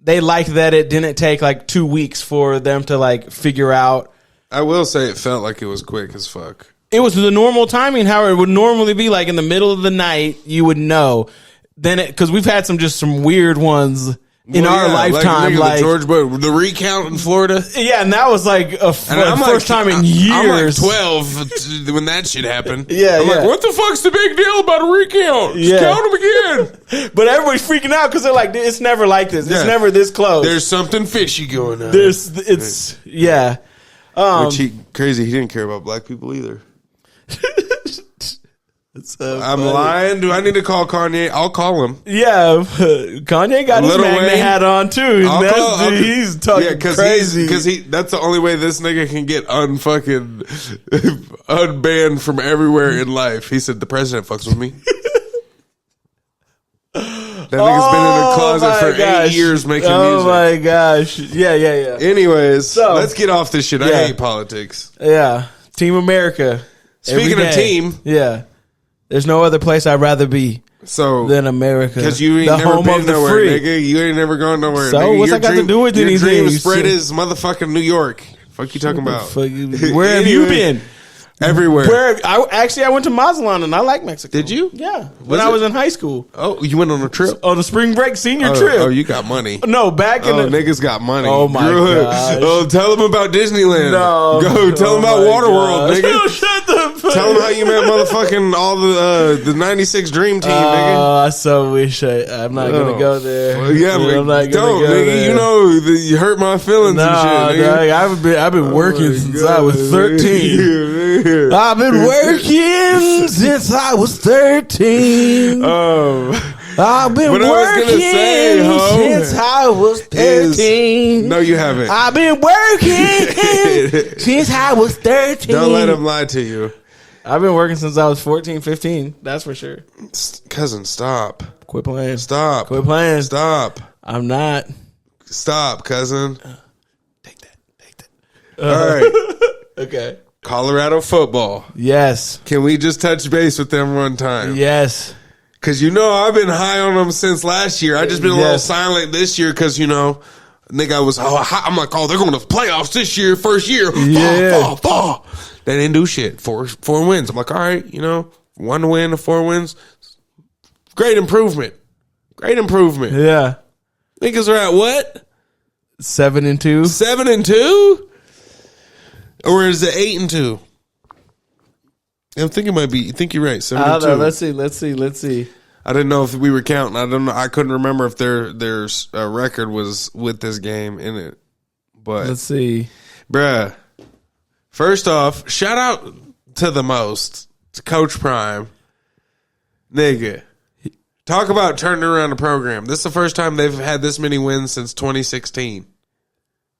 They liked that it didn't take like 2 weeks for them to like figure out. I will say it felt like it was quick as fuck. It was the normal timing, how it would normally be, like in the middle of the night, you would know. Then because we've had some weird ones in our lifetime. Like George Bush, the recount in Florida. Yeah, and that was like a first time in years. I'm like 12 when that shit happened. Yeah, I'm like, what the fuck's the big deal about a recount? Just count them again. But everybody's freaking out because they're like, it's never like this. It's never this close. There's something fishy going on. Which crazy. He didn't care about black people either. I'm lying. Do I need to call Kanye? I'll call him. Yeah, Kanye got his magnet hat on too. He's talking crazy because that's the only way this nigga can get unbanned from everywhere in life. He said the president fucks with me. That nigga's been in a closet for 8 years making music. Oh my gosh. Yeah. Anyways, so let's get off this shit. I hate politics. Yeah. Team America. Speaking of team. Yeah. There's no other place I'd rather be than America. Because you ain't never been nowhere, nigga. You ain't never gone nowhere. So nigga. what's that got to do with anything? Your dream spread is motherfucking New York. Fuck you talking about? Where have you been? Everywhere. I went to Mazatlan and I like Mexico. Did you? Yeah. When I was in high school. Oh, you went on a trip? On a spring break senior trip. Oh, you got money. No, back in the... niggas got money. Oh, my gosh. Oh, tell them about Disneyland. No. Go, tell them about Waterworld, nigga. Shut the fuck. Tell them how you met motherfucking all the 96 Dream Team, nigga. Oh, I so wish I'm not going to go there. Well, yeah, but I'm not don't, nigga. There. You know, you hurt my feelings and shit, nigga. Dog, I've been working since I was 13. I've been working since I was 13. I've been working since I was 13. No, you haven't. I've been working since I was 13. Don't let him lie to you. I've been working since I was 14, 15. That's for sure. Cousin, stop. Quit playing. Stop. Quit playing. Stop. I'm not. Stop, cousin. Take that. All right. Okay. Colorado football. Yes. Can we just touch base with them one time? Yes. Because, I've been high on them since last year. I just been a little silent this year because, nigga, I'm like, they're going to the playoffs this year, first year. Yeah. Fall. They didn't do shit. Four wins. I'm like, all right, 1 win, 4 wins. Great improvement. Yeah. Niggas are at what? 7-2. 7-2? Or is it 8-2? I think it might be. I think you're right. 7-2. I don't know. Let's see. I didn't know if we were counting. I don't know. I couldn't remember if their record was with this game in it. But let's see, bruh. First off, shout out to to Coach Prime, nigga. Talk about turning around the program. This is the first time they've had this many wins since 2016.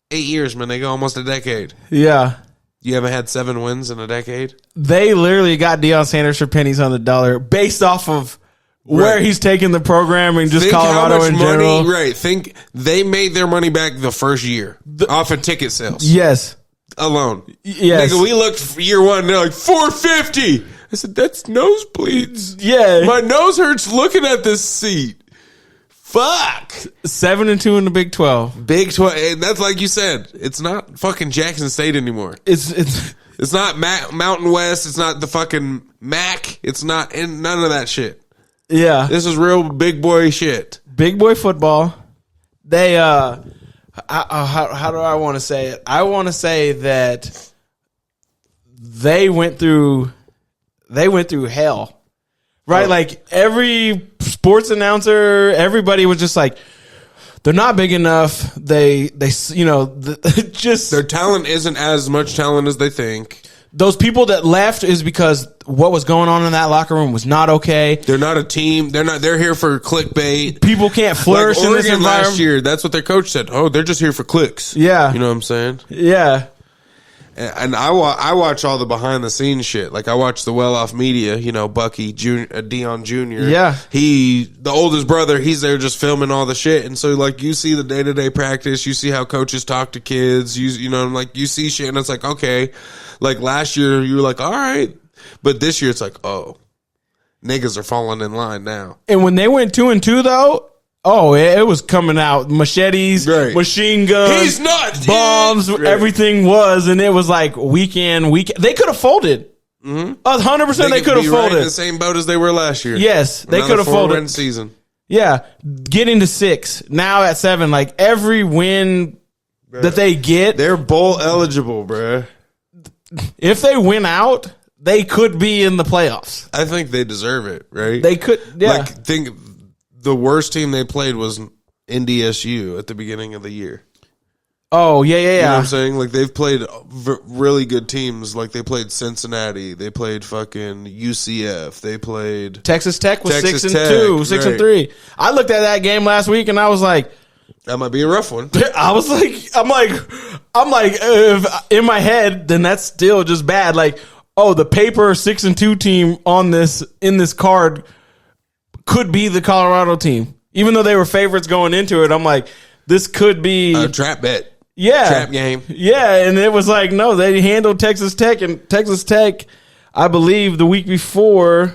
8 years, man. They go almost a decade. Yeah. You haven't had 7 wins in a decade? They literally got Deion Sanders for pennies on the dollar based off of where he's taking the program and just Colorado in general. Right. Think they made their money back the first year off of ticket sales. Yes. Alone. Yes. Nigga, we looked for year one, they're like, $450. I said, that's nosebleeds. Yeah. My nose hurts looking at this seat. Fuck. 7-2 in the Big 12. Big 12. And that's like you said. It's not fucking Jackson State anymore. It's not Mountain West. It's not the fucking MAC. It's not none of that shit. Yeah. This is real big boy shit. Big boy football. They, how do I want to say it? I want to say that they went through hell. Right? Like every sports announcer, everybody was just like, they're not big enough. They just their talent isn't as much talent as they think. Those people that left is because what was going on in that locker room was not okay. They're not a team. They're here for clickbait. People can't flourish like in this environment. Last year, that's what their coach said. Oh, they're just here for clicks. Yeah. You know what I'm saying? Yeah. And I watch all the behind the scenes shit. Like I watch the well off media, Bucky Deion Jr. Yeah. The oldest brother, he's there just filming all the shit. And so like you see the day-to-day practice, you see how coaches talk to kids, you see shit and it's like, okay. Like last year you were like, all right. But this year it's like, oh, niggas are falling in line now. And when they went 2-2 though, it was coming out. Machetes, machine guns, he's not bombs, everything was, and it was like weekend. They could have folded. 100%. They could have folded. Right in the same boat as they were last year. Yes, they could have folded. Season. Yeah, getting to 6. Now at 7. Like, every win that they get, they're bowl eligible, bruh. if they win out, they could be in the playoffs. I think they deserve it, right? They could, yeah. Like, think the worst team they played was NDSU at the beginning of the year. Oh, yeah. You know what I'm saying? Like, they've played really good teams. Like, they played Cincinnati. They played fucking UCF. They played... Texas Tech was Texas 6 Tech, and 2, 6 and right. 3. I looked at that game last week and I was like... That might be a rough one. I'm like, if in my head, then that's still just bad. Like, oh, the paper 6 and 2 team in this card could be the Colorado team. Even though they were favorites going into it, I'm like, this could be... A trap bet. Yeah. Trap game. Yeah, and it was like, no, they handled Texas Tech, and Texas Tech, I believe, the week before.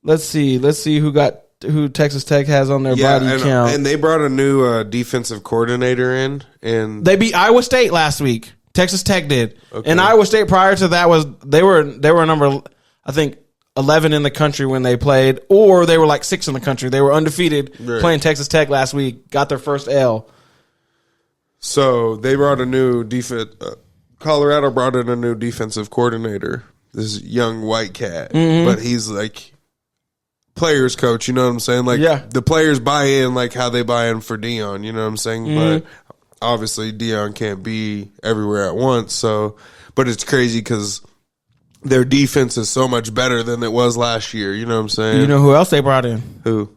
Let's see who Texas Tech has on their body count. And they brought a new defensive coordinator in, and They beat Iowa State last week. Texas Tech did. Okay. And Iowa State prior to that they were number, I think, 11 in the country when they played, or they were like 6 in the country. They were undefeated playing Texas Tech last week, got their first L. so they brought a new Colorado brought in a new defensive coordinator. This young white cat, but he's like players coach. You know what I'm saying? Like the players buy in, like how they buy in for Dion. You know what I'm saying? But obviously Dion can't be everywhere at once. So, but it's crazy because their defense is so much better than it was last year. You know what I'm saying? You know who else they brought in? Who?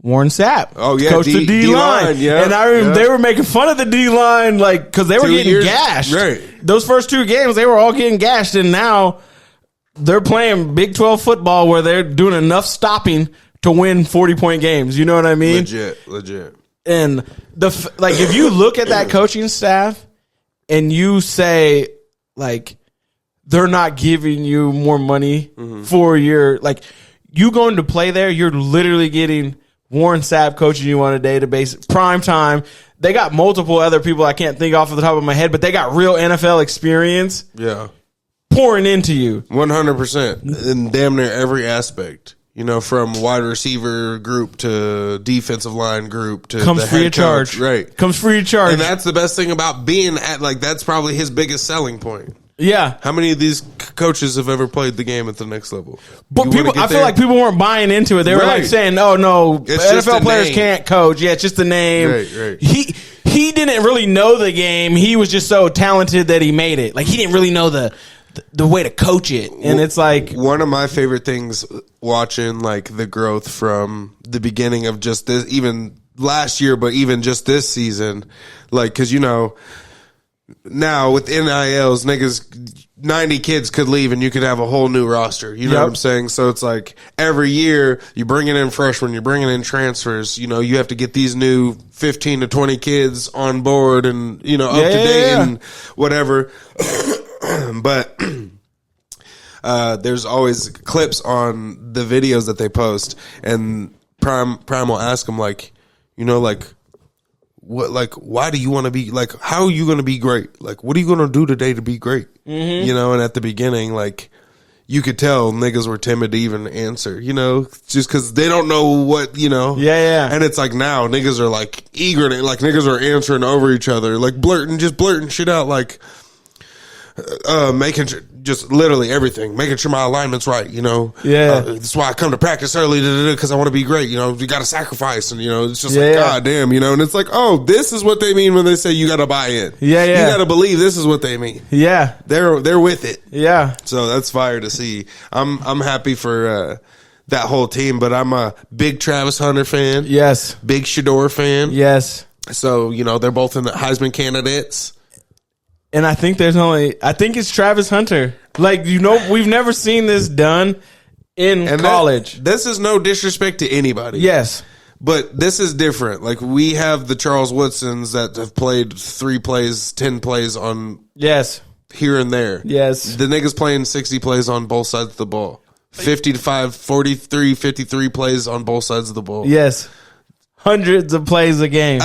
Warren Sapp. Oh, yeah, coach the D-line. yeah. And I remember they were making fun of the D-line, like, because they were 2 getting years, gashed. right. Those first 2 games, they were all getting gashed, and now they're playing Big 12 football where they're doing enough stopping to win 40-point games. You know what I mean? Legit. And if you look at that coaching staff and you say, like, they're not giving you more money for your, like, you going to play there, you're literally getting Warren Sapp coaching you on a database, prime time. They got multiple other people I can't think off of the top of my head, but they got real NFL experience pouring into you. 100%. In damn near every aspect. You know, from wide receiver group to defensive line group to Comes the free head of charge. coach. Right. Comes free of charge. And that's the best thing about being at, like, that's probably his biggest selling point. Yeah. How many of these coaches have ever played the game at the next level? But I feel like people weren't buying into it. They were like saying, "Oh no, NFL players can't coach." Yeah, it's just the name. Right. He didn't really know the game. He was just so talented that he made it. Like, he didn't really know the way to coach it. And it's like one of my favorite things watching, like, the growth from the beginning of just this, even last year, but even just this season, like, because you know. Now with NILs, niggas, 90 kids could leave and you could have a whole new roster. You know what I'm saying? So it's like every year you bringing in freshmen, you're bringing in transfers. You know, you have to get these new 15 to 20 kids on board and, you know, up to date and whatever. But there's always clips on the videos that they post, and Prime will ask them, like, you know, like, what, like, why do you want to be, like, how are you going to be great? Like, what are you going to do today to be great? You know, and at the beginning, like, you could tell niggas were timid to even answer, you know, just because they don't know what, you know. And it's like now niggas are like eager to, like, niggas are answering over each other, like blurting shit out, like, making just literally everything, making sure my alignment's right, you know. That's why I come to practice early, because I want to be great, you know. You got to sacrifice, and, you know, it's just like, God damn, you know. And it's like, oh, this is what they mean when they say you got to buy in. You got to believe this is what they mean. They're with it. So that's fire to see. I'm happy for that whole team, but I'm a big Travis Hunter fan. Big Shador fan. So, you know, they're both in the Heisman candidates. And I think it's Travis Hunter. Like, you know, we've never seen this done in college. This is no disrespect to anybody. But this is different. Like, we have the Charles Woodsons that have played 3 plays, 10 plays on here and there. The niggas playing 60 plays on both sides of the ball. 55, 43, 53 plays on both sides of the ball. Hundreds of plays a game.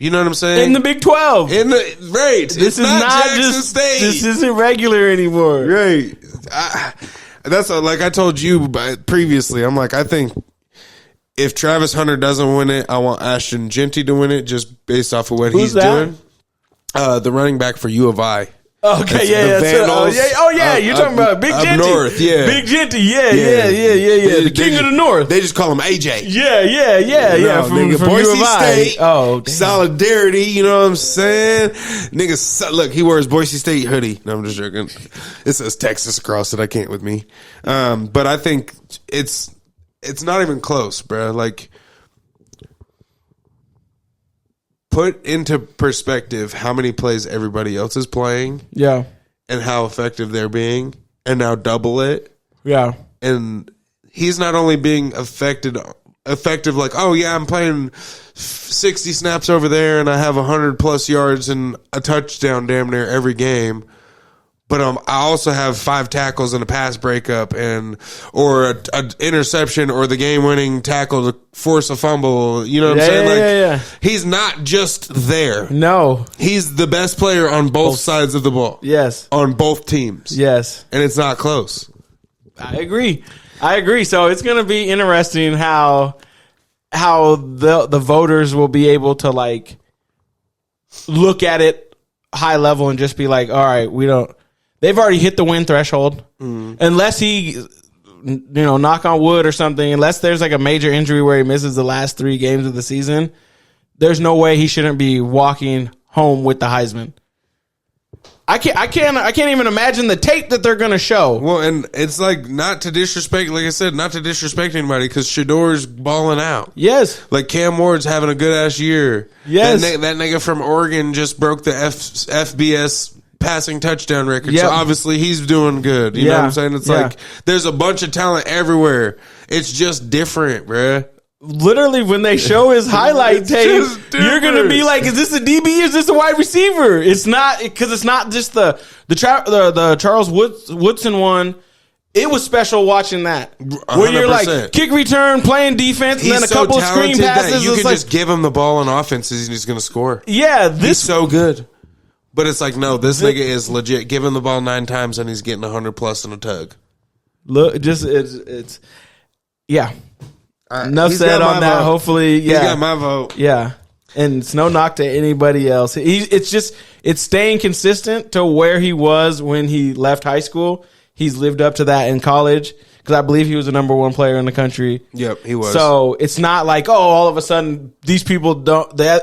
You know what I'm saying? In the Big 12. This is not Jackson just State. This isn't regular anymore. That's like I told you previously. I'm like, I think if Travis Hunter doesn't win it, I want Ashton Genty to win it just based off of what Who's he's that? doing. The running back for U of I. Okay, The Vandals, you're talking about Big up Genty. north, yeah. Big Genty, yeah. The king of the north. They just call him AJ. Yeah. From Boise U of I. State. Oh, damn. Solidarity, you know what I'm saying? Niggas, look, he wears Boise State hoodie. No, I'm just joking. It says Texas across it. I can't with me. But I think it's not even close, bro. Like, put into perspective how many plays everybody else is playing. Yeah. And how effective they're being. And now double it. Yeah. And he's not only being effective like, oh yeah, I'm playing 60 snaps over there and I have 100 plus yards and a touchdown damn near every game, but I also have 5 tackles and a pass breakup or an interception or the game winning tackle to force a fumble. You know what I'm saying? He's not just there. No, he's the best player on both sides of the ball. Yes, on both teams. Yes, and it's not close. I agree. So it's going to be interesting how the voters will be able to like look at it high level and just be like, all right, they've already hit the win threshold. Unless he, knock on wood or something, unless there's like a major injury where he misses the last 3 games of the season, there's no way he shouldn't be walking home with the Heisman. I can't even imagine the tape that they're going to show. Well, and it's like not to disrespect anybody because Shador's balling out. Yes. Like Cam Ward's having a good ass year. Yes. That nigga from Oregon just broke the FBS passing touchdown record. Yep. So obviously he's doing good. You know what I'm saying? It's like there's a bunch of talent everywhere. It's just different, bruh. Literally, when they show his highlight tape, you're gonna be like, "Is this a DB? Is this a wide receiver?" It's not, because it's not just the Charles Woodson one. It was special watching that, where you're 100%. like kick return, playing defense, and then a couple of screen passes. You can just give him the ball on offense, and he's gonna score. Yeah, he's so good. But it's like, no, this nigga is legit. Give him the ball 9 times, and he's getting 100 plus in a tug. Look, it's yeah. Enough said on that. Vote. Hopefully, He's got my vote. Yeah, and it's no knock to anybody else. It's staying consistent to where he was when he left high school. He's lived up to that in college because I believe he was the number 1 player in the country. Yep, he was. So it's not like, all of a sudden these people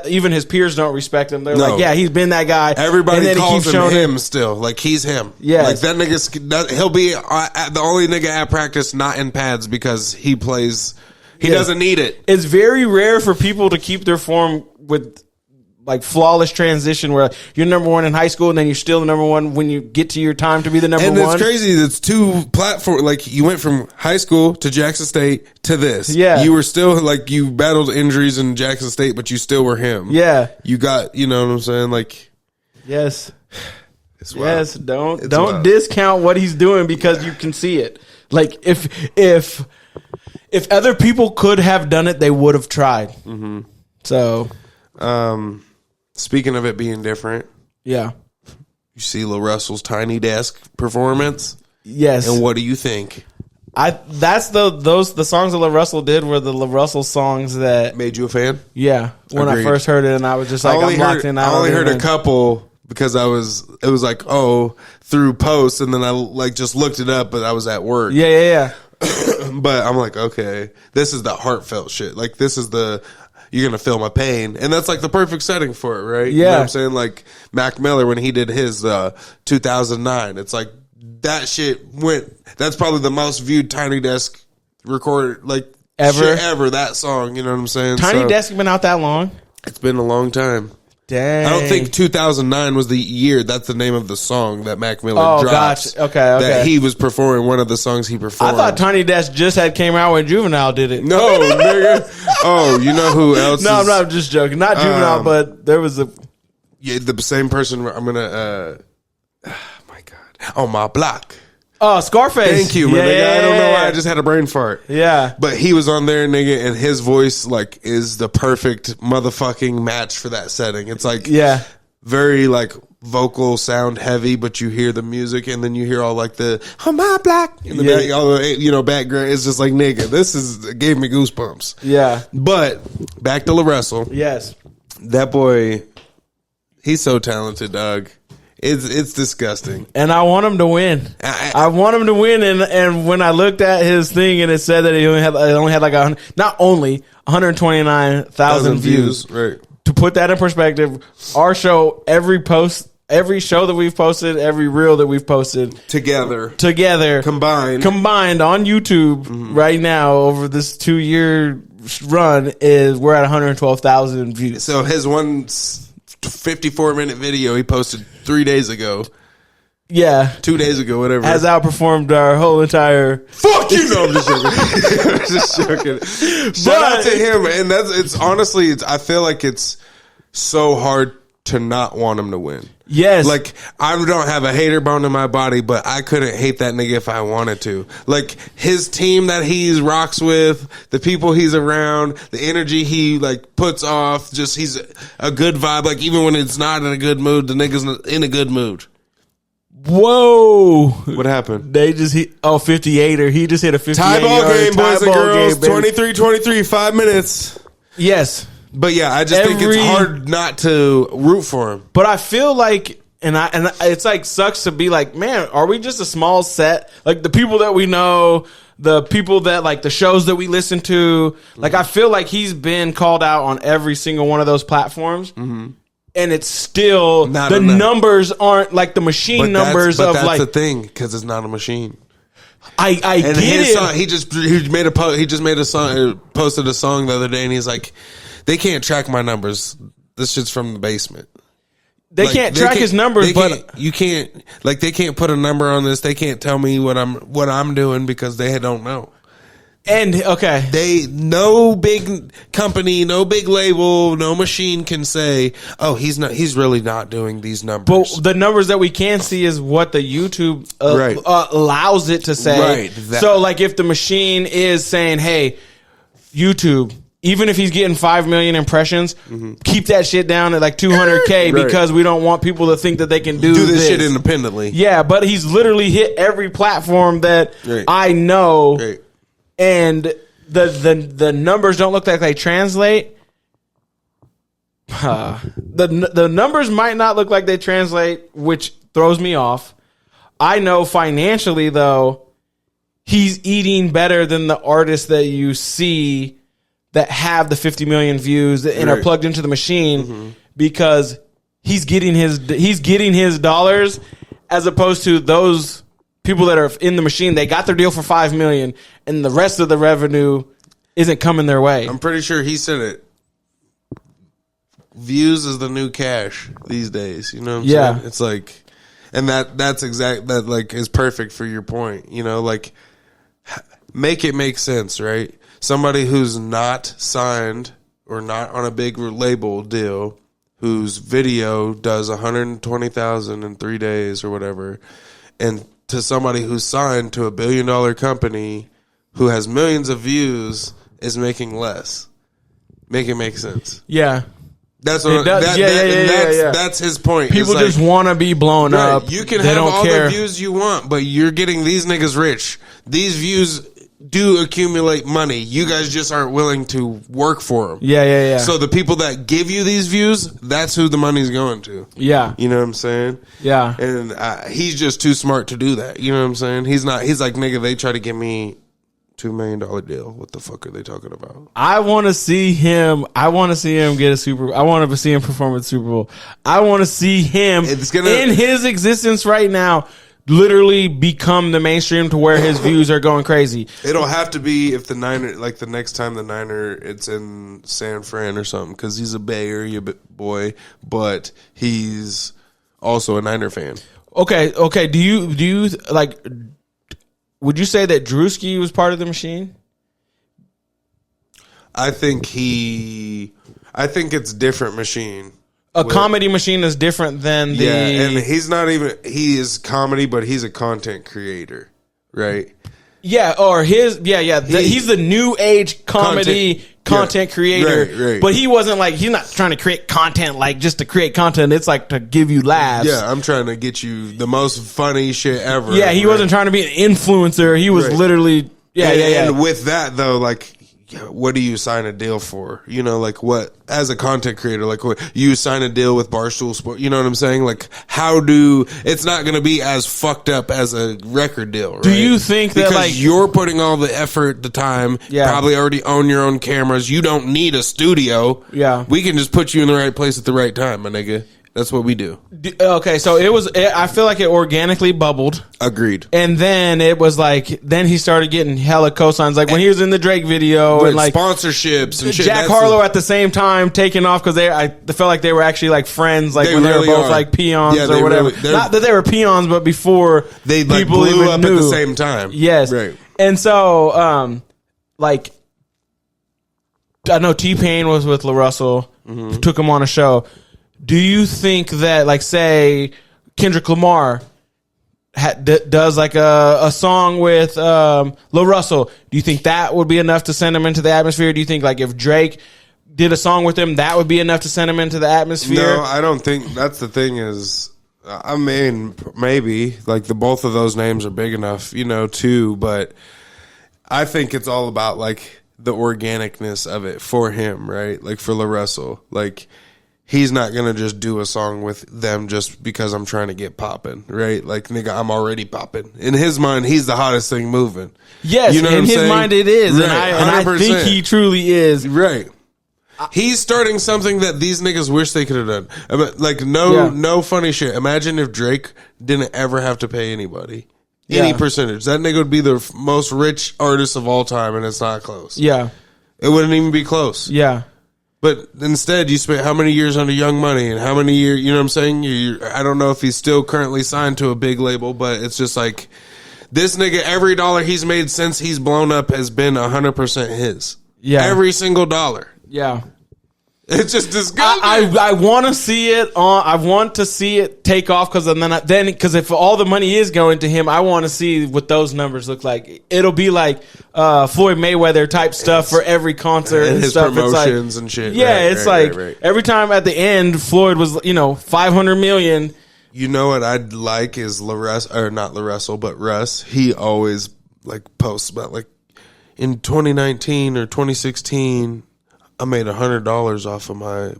even his peers don't respect him. They're like, yeah, he's been that guy. Everybody calls him still. Like, he's him. Yeah, like that nigga. He'll be the only nigga at practice not in pads because he plays. He doesn't need it. It's very rare for people to keep their form with like flawless transition where you're number 1 in high school and then you're still the number 1 when you get to your time to be the number 1. And it's crazy. It's 2 platforms. Like, you went from high school to Jackson State to this. Yeah. You were still like, you battled injuries in Jackson State, but you still were him. Yeah. You got, you know what I'm saying? Like, yes. It's wild. Yes. Don't discount what he's doing because you can see it. Like, if other people could have done it, they would have tried. Mm-hmm. So, speaking of it being different, yeah, you see LaRussell's Tiny Desk performance. Yes, and what do you think? That's the songs that LaRussell did were the LaRussell songs that made you a fan. Yeah, when Agreed. I first heard it, and I was just like, I'm locked in. I only heard a couple because it was like through posts, and then I like just looked it up, but I was at work. Yeah. But I'm like, okay, this is the heartfelt shit. Like, this is you're going to feel my pain. And that's like the perfect setting for it, right? Yeah. You know what I'm saying? Like Mac Miller, when he did his 2009, it's like that shit that's probably the most viewed Tiny Desk record, like ever, that song. You know what I'm saying? Tiny Desk has been out that long? It's been a long time. Dang. I don't think 2009 was the year. That's the name of the song that Mac Miller dropped. Gotcha. Okay. That he was performing one of the songs he performed. I thought Tiny Desk just had came out when Juvenile did it. No, nigga. Oh, you know who else? No, I'm not just joking. Not Juvenile, but there was the same person. I'm gonna. Oh my God. On my block. Oh, Scarface. Thank you, man. Nigga, I don't know why I just had a brain fart. Yeah. But he was on there, nigga, and his voice is the perfect motherfucking match for that setting. It's like very like vocal sound heavy, but you hear the music, and then you hear all like the "I'm my black" in the back, all the background. It's just like, nigga, this gave me goosebumps. Yeah. But back to LaRussell. Yes. That boy, he's so talented, dog. It's disgusting, and I want him to win. I want him to win. And when I looked at his thing and it said that he only had like 129,000 views. Right. To put that in perspective, our show, every show that we've posted, every reel that we've posted together, combined on YouTube right now over this 2-year run we're at 112,000 views. So his 54-minute video he posted 3 days ago. Yeah. 2 days ago, whatever. Has outperformed our whole entire... Fuck you! No, I'm just joking. I'm just joking. Shout out to him. And honestly, I feel like it's so hard to not want him to win. Yes. Like, I don't have a hater bone in my body, but I couldn't hate that nigga if I wanted to. Like, his team that he rocks with, the people he's around, the energy he, like, puts off, just he's a good vibe. Like, even when it's not in a good mood, the nigga's in a good mood. Whoa. What happened? They just hit, 58er. He just hit a 58 tie ball game, boys and girls. 23-23, 5 minutes. Yes. But yeah, I just think it's hard not to root for him. But I feel like, and it's like sucks to be like, man, are we just a small set? Like the people that we know, the people that like the shows that we listen to. Like I feel like he's been called out on every single one of those platforms. Mm-hmm. And it's still not the enough. Numbers aren't like the machine numbers of like. But that's the thing, because it's not a machine. I get it. Song, he posted a song the other day, and he's like, they can't track my numbers. This shit's from the basement. They can't track his numbers, but you can't. Like they can't put a number on this. They can't tell me what I'm doing because they don't know. And okay, no big company, no big label, no machine can say, oh, he's really not doing these numbers. But the numbers that we can see is what the YouTube allows it to say. Right. So like if the machine is saying, hey, YouTube, even if he's getting 5 million impressions, keep that shit down at like 200K because we don't want people to think that they can do this shit independently. Yeah, but he's literally hit every platform that I know. Right. And the numbers don't look like they translate. The numbers might not look like they translate, which throws me off. I know financially, though, he's eating better than the artists that you see that have the 50 million views and are plugged into the machine because he's getting his dollars as opposed to those people that are in the machine. They got their deal for 5 million and the rest of the revenue isn't coming their way. I'm pretty sure he said it. Views is the new cash these days. You know what I'm saying? It's like, and that's like is perfect for your point. You know, like make it make sense, right? Somebody who's not signed or not on a big label deal, whose video does 120,000 in 3 days or whatever, and to somebody who's signed to $1 billion company who has millions of views is making less. Make it make sense. Yeah. That's what that's his point. People just want to be blown up. You can have all the views you want, but you're getting these niggas rich. These views do accumulate money. You guys just aren't willing to work for them. Yeah. So the people that give you these views, that's who the money's going to. Yeah. You know what I'm saying? Yeah. And he's just too smart to do that. You know what I'm saying? He's not. He's like, nigga, they try to give me $2 million deal. What the fuck are they talking about? I want to see him. I want to see him get a Super Bowl. I want to see him perform at the Super Bowl. I want to see him in his existence right now literally become the mainstream to where his views are going crazy. It'll have to be if the Niner, like the next time the Niner, it's in San Fran or something, because he's a Bay Area boy, but he's also a Niner fan. Okay. Do you like? Would you say that Drewski was part of the machine? I think it's different machine. A comedy machine is different than the... Yeah, and he's not even... He is comedy, but he's a content creator, right? Yeah, or his... Yeah. He's the new age comedy content creator. Right. But he wasn't like, he's not trying to create content like just to create content. It's like to give you laughs. Yeah, I'm trying to get you the most funny shit ever. Yeah, he wasn't trying to be an influencer. He was literally, And with that though, like, what do you sign a deal for? You know, like what, as a content creator, like what you sign a deal with Barstool Sport, you know what I'm saying? Like it's not going to be as fucked up as a record deal, right? Do you think that, because like, you're putting all the effort, the time, probably already own your own cameras. You don't need a studio. Yeah. We can just put you in the right place at the right time, my nigga. That's what we do. Okay, so I feel like it organically bubbled. Agreed. And then it was like, then he started getting hella cosigns. Like when he was in the Drake video and like sponsorships and shit. Jack Harlow at the same time taking off because I felt like they were actually like friends, like when really they were both are. like peons or whatever. Not that they were peons, but before they like people blew even up knew. at the same time. Yes. Right. And so, like, I know T-Pain was with LaRussell, took him on a show. Do you think that, like, say Kendrick Lamar does like a song with LaRussell, do you think that would be enough to send him into the atmosphere? Do you think, like, if Drake did a song with him, that would be enough to send him into the atmosphere? No, I don't think. That's the thing is, I mean, maybe like both of those names are big enough, you know, too. But I think it's all about like the organicness of it for him, right? Like for LaRussell, like. He's not going to just do a song with them just because I'm trying to get popping, right? Like, nigga, I'm already popping. In his mind, he's the hottest thing moving. Yes, you know in his mind it is. Right, and I think he truly is. Right. He's starting something that these niggas wish they could have done. Like, no funny shit. Imagine if Drake didn't ever have to pay anybody. Any percentage. That nigga would be the most rich artist of all time, and it's not close. Yeah. It wouldn't even be close. Yeah. But instead, you spent how many years under Young Money and how many years, you know what I'm saying? I don't know if he's still currently signed to a big label, but it's just like, this nigga, every dollar he's made since he's blown up has been 100% his. Yeah. Every single dollar. Yeah. It's just disgusting. I want to see it I want to see it take off because because if all the money is going to him, I want to see what those numbers look like. It'll be like Floyd Mayweather type stuff for every concert and his stuff. promotions and shit. Yeah, right, right. Every time at the end, Floyd was 500 million. You know what I'd like is LaRussell, or not LaRussell, but Russ. He always like posts about like in 2019 or 2016. I made $100 off of my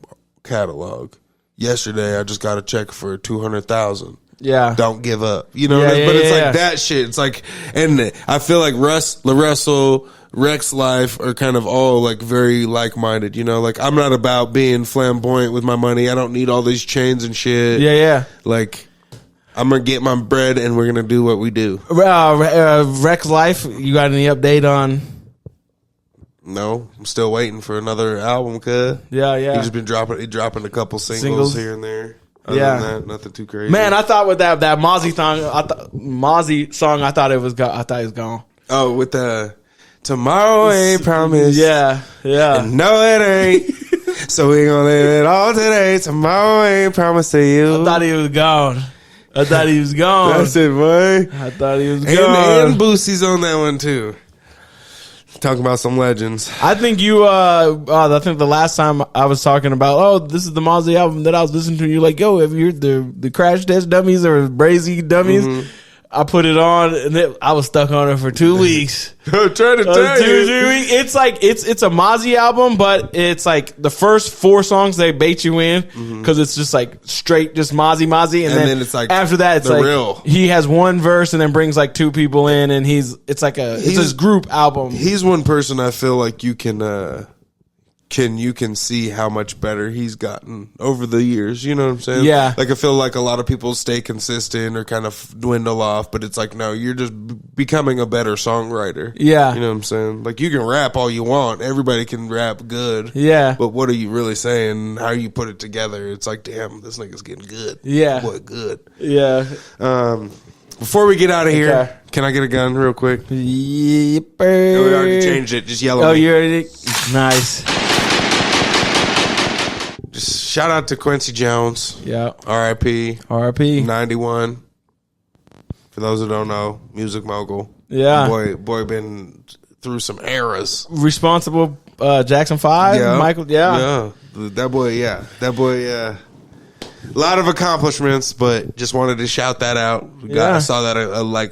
catalog. Yesterday, I just got a check for $200,000. Yeah, don't give up. You know, but it's like that shit. It's like, and I feel like LaRussell, Rex Life are kind of all like very like-minded. You know, like I'm not about being flamboyant with my money. I don't need all these chains and shit. Yeah. Like, I'm gonna get my bread, and we're gonna do what we do. Rex Life, you got any update on? No, I'm still waiting for another album, cuz. Yeah. He's just been dropping a couple singles here and there. Other than that, nothing too crazy. Man, I thought with that Mozzie song, I thought it was I thought he was gone. Oh, with the Tomorrow Ain't Promised. Yeah. And no, it ain't. So we gonna live it all today. Tomorrow ain't promised to you. I thought he was gone. That's it, boy. I thought he was gone. And Boosie's on that one too. Talking about some legends. I think I think the last time I was talking about, this is the Mozzie album that I was listening to. You're like, yo, have you heard the Crash Test Dummies or Brazy Dummies? Mm-hmm. I put it on and I was stuck on it for 2 weeks. I'm trying to tell you. 2 weeks. It's like it's a Mozzie album, but it's like the first 4 songs they bait you in because it's just like straight just Mozzie, and then it's like after that it's like real. He has one verse and then brings like 2 people in, and it's his group album. He's one person I feel like you can see how much better he's gotten over the years. You know what I'm saying? Yeah. Like I feel like a lot of people stay consistent or kind of dwindle off, but it's like, no, you're just becoming a better songwriter. Yeah. You know what I'm saying? Like you can rap all you want. Everybody can rap good. Yeah. But what are you really saying? How you put it together? It's like, damn, this nigga's getting good. Yeah. Boy, good. Yeah. Before we get out of here, can I get a gun real quick? Yep. We already changed it. Just yell at me. Oh, you already? Nice. Just shout out to Quincy Jones. Yeah. R.I.P. 91. For those who don't know, music mogul. Yeah. Boy been through some eras. Responsible Jackson 5, Yeah. Michael. Yeah. That boy. A lot of accomplishments, but just wanted to shout that out. I saw that I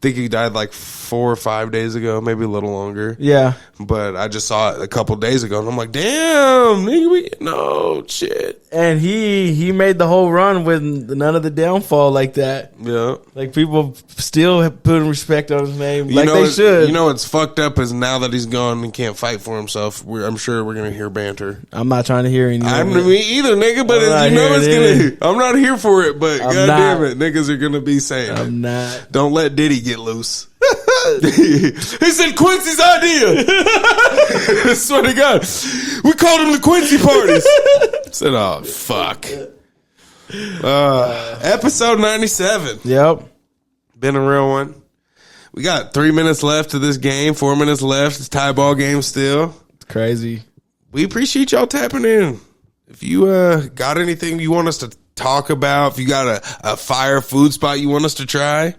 think he died like 4 or 5 days ago, maybe a little longer. Yeah. But I just saw it a couple days ago, and I'm like, damn, nigga, no shit. And he made the whole run with none of the downfall like that. Yeah. Like, people still putting respect on his name, like they should. You know what's fucked up is now that he's gone and can't fight for himself, I'm sure we're going to hear banter. I'm not trying to hear any I'm of it. me either, nigga, but I'm not it's hearing going to... I'm not here for it, but goddamn it, niggas are going to be saying it. I'm not. Don't let Diddy get loose. He said Quincy's idea. I swear to God. We called them the Quincy parties. I said, oh, fuck. Episode 97. Yep. Been a real one. We got 3 minutes left to this game, 4 minutes left. It's tie ball game still. It's crazy. We appreciate y'all tapping in. If you got anything you want us to talk about, if you got a fire food spot you want us to try,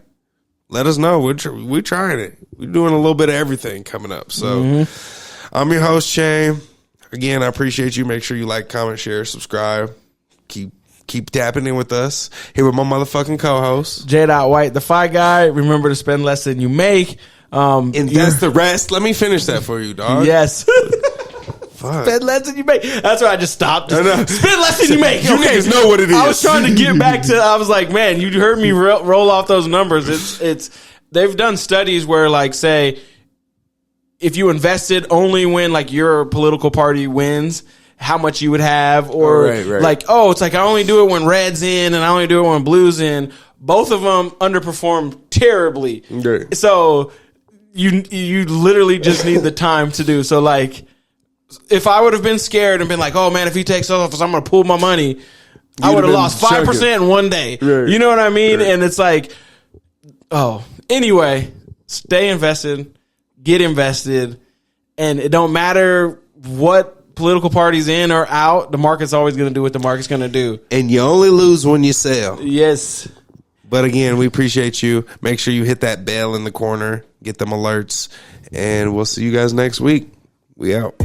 let us know. We're trying it. We're doing a little bit of everything coming up. So I'm your host, Shane. Again, I appreciate you. Make sure you like, comment, share, subscribe. Keep tapping in with us. Here with my motherfucking co-host. J. White, the Fi Guy. Remember to spend less than you make. Invest the rest. Let me finish that for you, dog. Yes. Fuck. Spend less than you make. That's why I just stopped. Spend less than you make. You niggas know what it is. I was trying to get back to. I was like, man, you heard me roll off those numbers. It's. They've done studies where, like, say, if you invested only when like your political party wins, how much you would have, or like, oh, it's like I only do it when red's in and I only do it when blue's in. Both of them underperform terribly. Okay. So you literally just need the time to do. So like, if I would have been scared and been like, oh man, if he takes office, I'm going to pull my money, I would have lost 5% in one day. Right. You know what I mean? Right. And it's like, oh, anyway, stay invested, get invested, and it don't matter what political party's in or out, the market's always going to do what the market's going to do. And you only lose when you sell. Yes. But again, we appreciate you. Make sure you hit that bell in the corner, get them alerts, and we'll see you guys next week. We out.